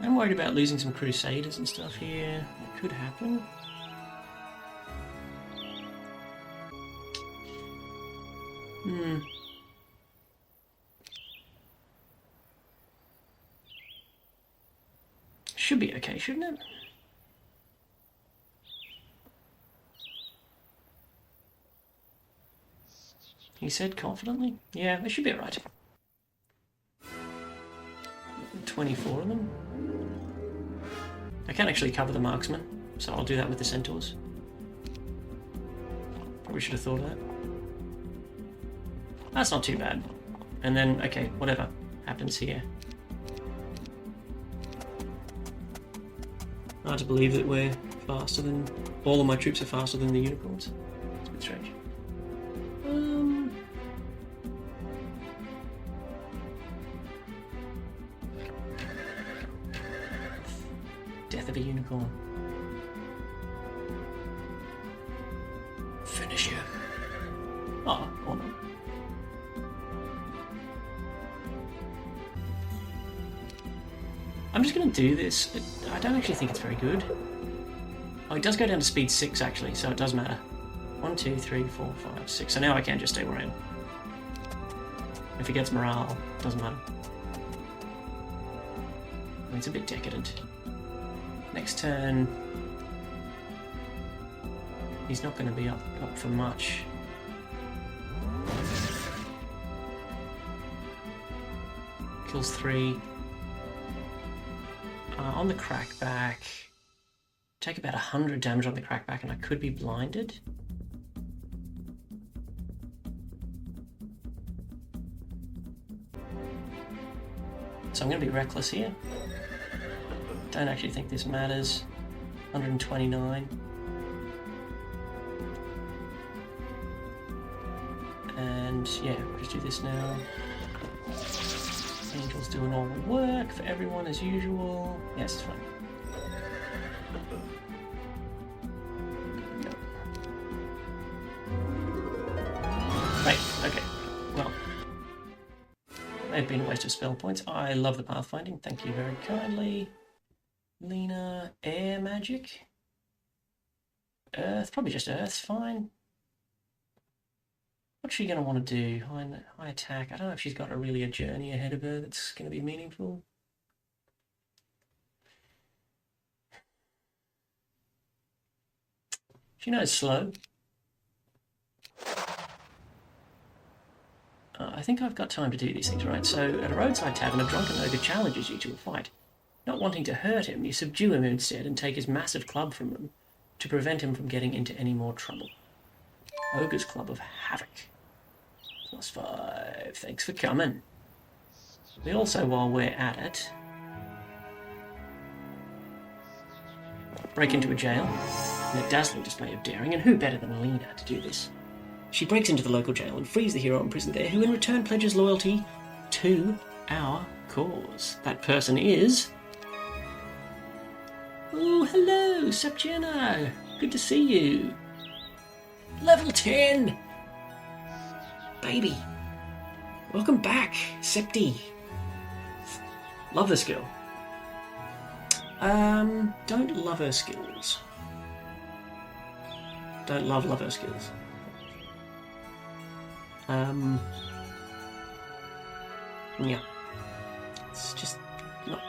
I'm worried about losing some crusaders and stuff here. It could happen. Should be okay, shouldn't it? He said confidently. Yeah, they should be alright. 24 of them. I can't actually cover the marksmen, so I'll do that with the centaurs. Probably should have thought of that. That's not too bad. And then, okay, whatever happens here. Hard to believe that we're faster than... all of my troops are faster than the unicorns. It's a bit strange. Death of a unicorn. Finish you. Oh, or not. I'm just going to do this. I don't actually think it's very good. Oh, it does go down to speed 6 actually, so it does matter. 1, 2, 3, 4, 5, 6. So now I can just stay where I am. If he gets morale, it doesn't matter. I mean, it's a bit decadent. Next turn, he's not going to be up for much. Kills 3. On the crackback, take about 100 damage on the crackback and I could be blinded. So I'm going to be reckless here. Don't actually think this matters. 129. And yeah, we'll just do this now. Angel's doing all the work for everyone as usual. Yes, it's fine. Right, okay. Well, they've have been a waste of spell points. I love the pathfinding. Thank you very kindly. Lena, air magic. Earth, probably just earth's fine. What's she going to want to do? High attack. I don't know if she's got a journey ahead of her that's going to be meaningful. She knows slow. I think I've got time to do these things, right? So, at a roadside tavern, a drunken ogre challenges you to a fight. Not wanting to hurt him, you subdue him instead and take his massive club from him to prevent him from getting into any more trouble. Ogre's Club of Havoc. +5. Thanks for coming. We also, while we're at it, break into a jail in a dazzling display of daring, and who better than Lena to do this? She breaks into the local jail and frees the hero imprisoned there, who in return pledges loyalty to our cause. That person is... Oh, hello, Septiano. Good to see you. Level 10! Baby. Welcome back, Septi. Love this girl. Don't love her skills. Don't love her skills. Yeah. It's just not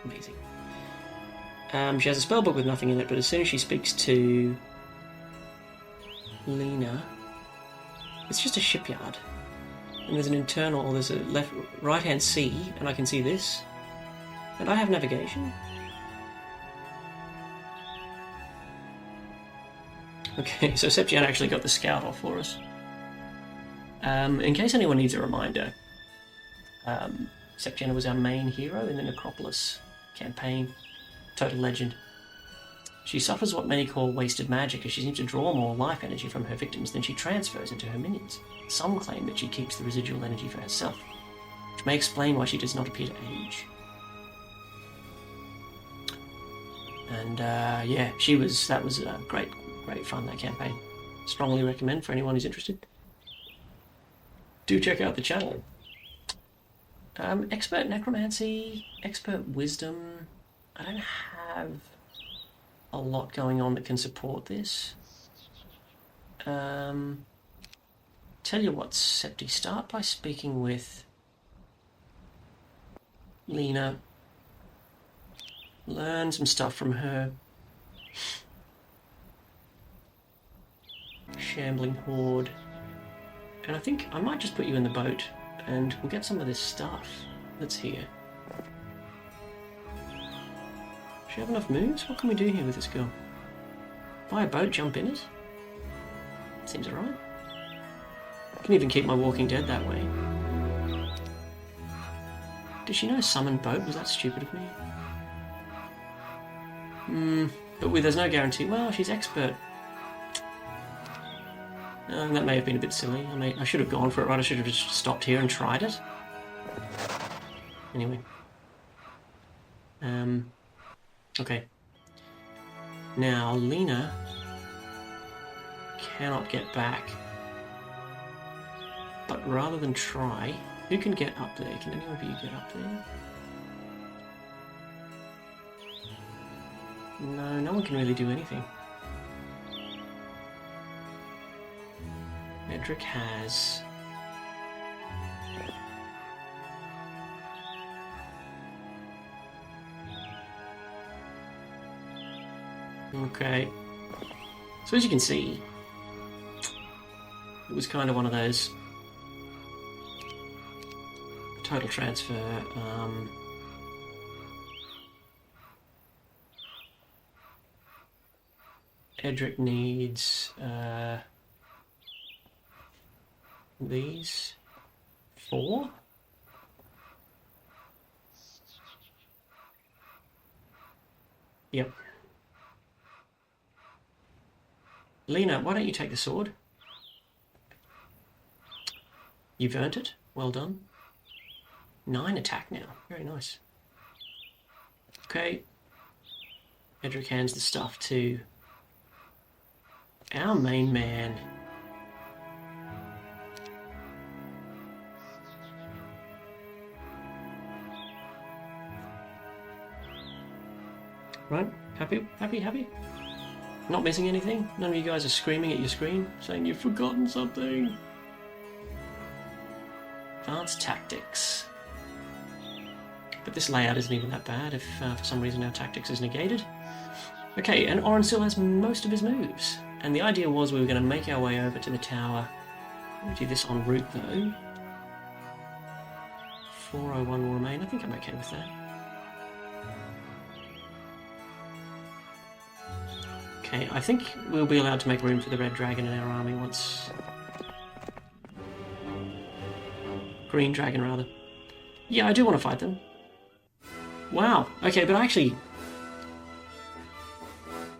amazing. She has a spellbook with nothing in it, but as soon as she speaks to Lena, it's just a shipyard. And there's a right-hand C, and I can see this. And I have navigation. Okay, so Septian actually got the scout off for us. In case anyone needs a reminder, Septiana was our main hero in the Necropolis campaign. Total legend. She suffers what many call wasted magic, as she seems to draw more life energy from her victims than she transfers into her minions. Some claim that she keeps the residual energy for herself, which may explain why she does not appear to age. And yeah, that was great fun, that campaign. Strongly recommend for anyone who's interested. Do check out the channel. Expert necromancy, expert wisdom. I don't have a lot going on that can support this. Tell you what, Septi, start by speaking with Lena. Learn some stuff from her. Shambling horde. And I think I might just put you in the boat and we'll get some of this stuff that's here. Does she have enough moves? What can we do here with this girl? Buy a boat, jump in it? Seems alright. I can even keep my Walking Dead that way. Did she know summon boat? Was that stupid of me? But there's no guarantee. Well, she's expert. That may have been a bit silly. I should have gone for it, right? I should have just stopped here and tried it. Anyway. Okay. Now, Lena cannot get back. But rather than try, who can get up there? Can anyone of you get up there? No one can really do anything. Edric has... Okay. So as you can see, it was kind of one of those total transfer. Edric needs these 4. Yep. Lena, why don't you take the sword? You've earned it. Well done. 9 attack now. Very nice. Okay. Edric hands the stuff to our main man. Right? Happy? Happy? Happy? Not missing anything? None of you guys are screaming at your screen, saying you've forgotten something? Advanced tactics. But this layout isn't even that bad if for some reason our tactics is negated. Okay, and Orin still has most of his moves. And the idea was we were going to make our way over to the tower. We'll do this en route though. 401 will remain. I think I'm okay with that. Okay, I think we'll be allowed to make room for the red dragon in our army once... Green dragon, rather. Yeah, I do want to fight them. Wow, okay, but actually...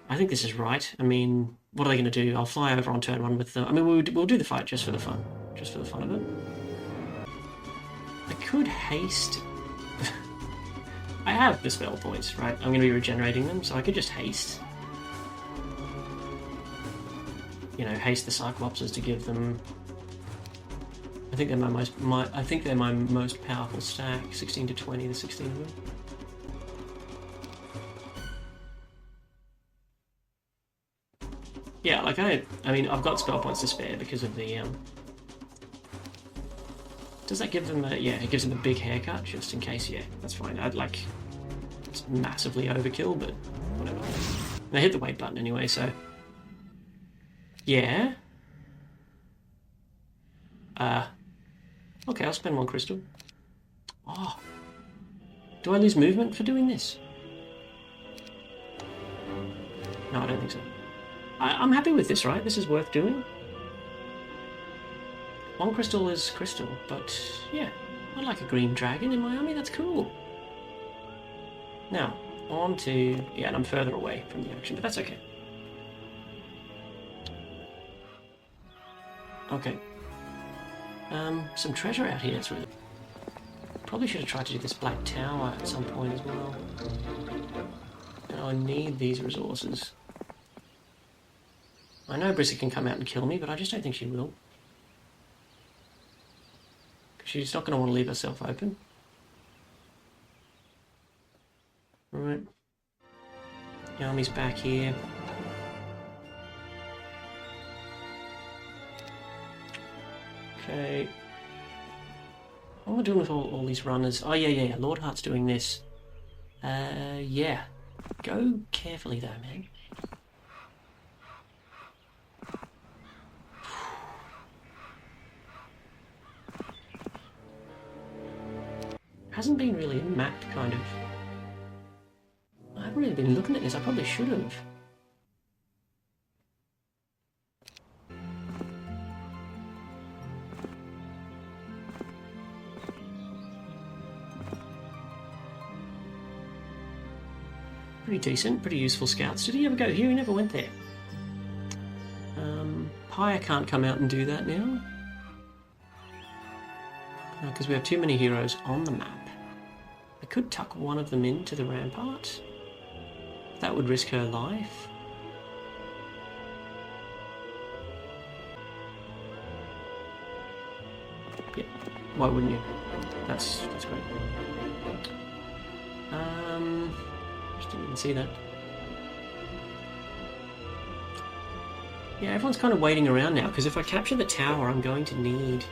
I think this is right. I mean, what are they going to do? I'll fly over on turn 1 with them. I mean, we'll do the fight just for the fun. Just for the fun of it. I could haste... I have the spell points, right? I'm going to be regenerating them, so I could just haste. You know, haste the Cyclopses to give them... I think they're my most powerful stack. 16 to 20, the 16 of them. Yeah, like I mean, I've got spell points to spare because of the Does that give them a... Yeah, it gives them a big haircut, just in case. Yeah, that's fine. I'd like... It's massively overkill, but whatever. I hit the wait button anyway, so... Yeah. Okay, I'll spend 1 crystal. Oh. Do I lose movement for doing this? No, I don't think so. I'm happy with this, right? This is worth doing. 1 crystal is crystal, but yeah, I'd like a green dragon in my army. That's cool. Now, on to... Yeah, and I'm further away from the action, but that's okay. Okay. Some treasure out here. It's really... Probably should have tried to do this black tower at some point as well. And I need these resources. I know Brissa can come out and kill me, but I just don't think she will. She's not going to want to leave herself open. Right. The army's back here. Okay. What am I doing with all these runners? Oh, yeah. Lord Heart's doing this. Yeah. Go carefully, though, man. Hasn't been really mapped, kind of. I haven't really been looking at this. I probably should have. Pretty decent, pretty useful scouts. Did he ever go here? He never went there. Pyre can't come out and do that now. Because we have too many heroes on the map. I could tuck one of them into the Rampart. That would risk her life. Yeah, why wouldn't you? That's great. Just didn't even see that. Yeah, everyone's kind of waiting around now, because if I capture the tower, I'm going to need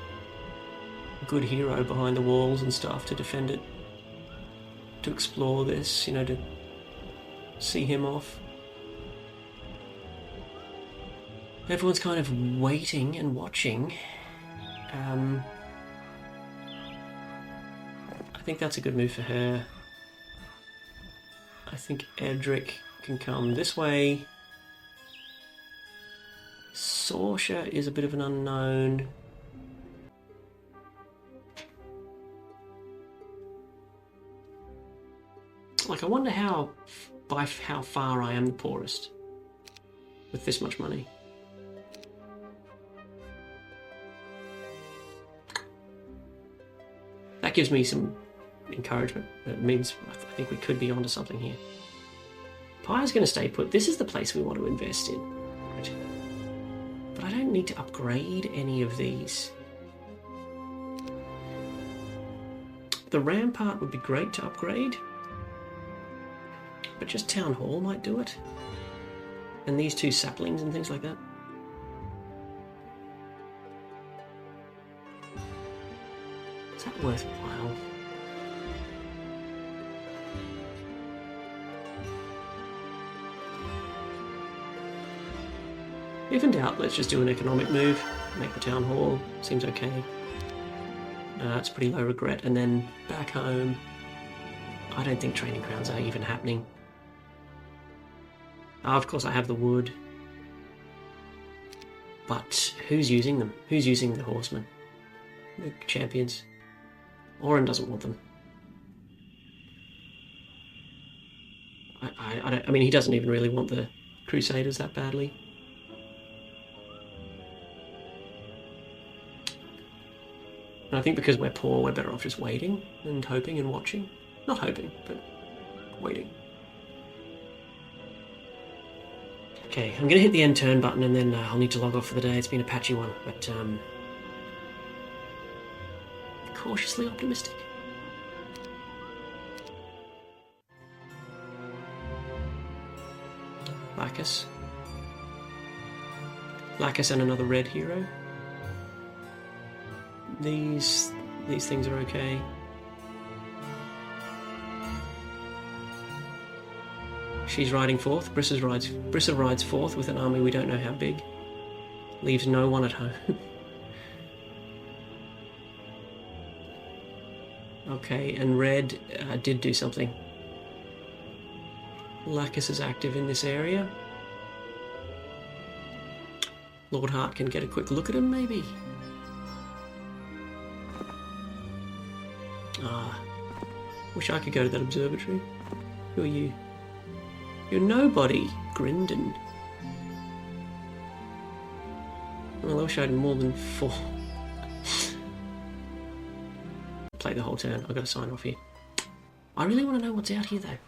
a good hero behind the walls and stuff to defend it. To explore this, you know, to see him off. Everyone's kind of waiting and watching. I think that's a good move for her. I think Edric can come this way. Sorsha is a bit of an unknown. Like, I wonder by how far I am the poorest with this much money. That gives me some encouragement. It means I think we could be onto something here. Pyre's going to stay put. This is the place we want to invest in. Right. But I don't need to upgrade any of these. The Rampart would be great to upgrade. but just Town Hall might do it. And these 2 saplings and things like that. Is that worthwhile? If in doubt, let's just do an economic move. Make the Town Hall. Seems okay. It's pretty low regret. And then back home. I don't think training grounds are even happening. Of course I have the wood. But who's using them? Who's using the horsemen? The champions? Orin doesn't want them. I mean, he doesn't even really want the Crusaders that badly. And I think because we're poor, we're better off just waiting and hoping and watching. Not hoping, but waiting. Okay, I'm going to hit the end turn button and then I'll need to log off for the day. It's been a patchy one, but cautiously optimistic. Lacus. Lacus and another red hero. These things are okay. She's riding fourth. Brissa rides fourth with an army we don't know how big. Leaves no one at home. Okay, and red did do something. Lacus is active in this area. Lord Hart can get a quick look at him, maybe. Wish I could go to that observatory. Who are you? You're nobody, Grindon. Well, I wish I had more than 4. Play the whole turn. I've got to sign off here. I really want to know what's out here, though.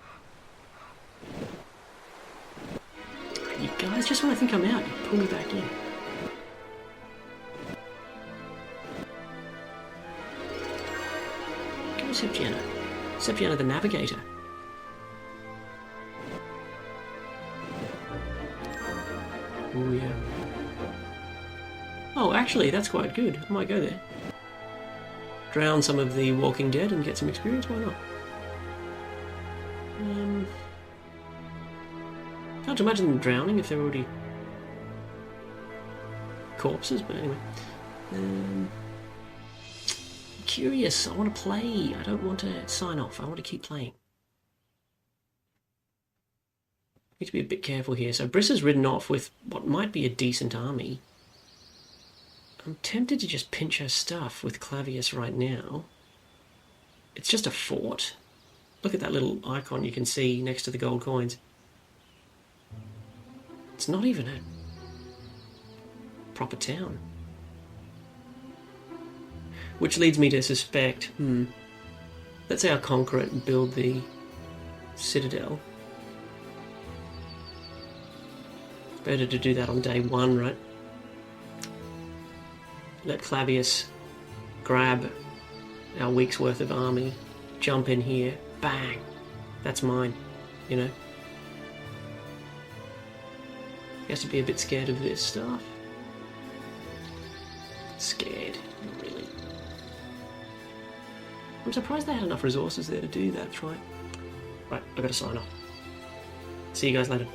You guys, just when I think I'm out, you pull me back in. Go Septiana. Septiana the Navigator. Oh, yeah. Oh, actually, that's quite good. I might go there. Drown some of the Walking Dead and get some experience, why not? Can't imagine them drowning if they're already corpses, but anyway. Curious, I want to play. I don't want to sign off, I want to keep playing. Need to be a bit careful here. So Brissa's ridden off with what might be a decent army. I'm tempted to just pinch her stuff with Clavius right now. It's just a fort. Look at that little icon you can see next to the gold coins. It's not even a proper town. Which leads me to suspect, let's say I conquer it and build the citadel. Better to do that on day 1, right? Let Clavius grab our week's worth of army, jump in here, bang, that's mine, you know? He has to be a bit scared of this stuff. Scared, not really. I'm surprised they had enough resources there to do that, right? Right, I've got to sign off. See you guys later.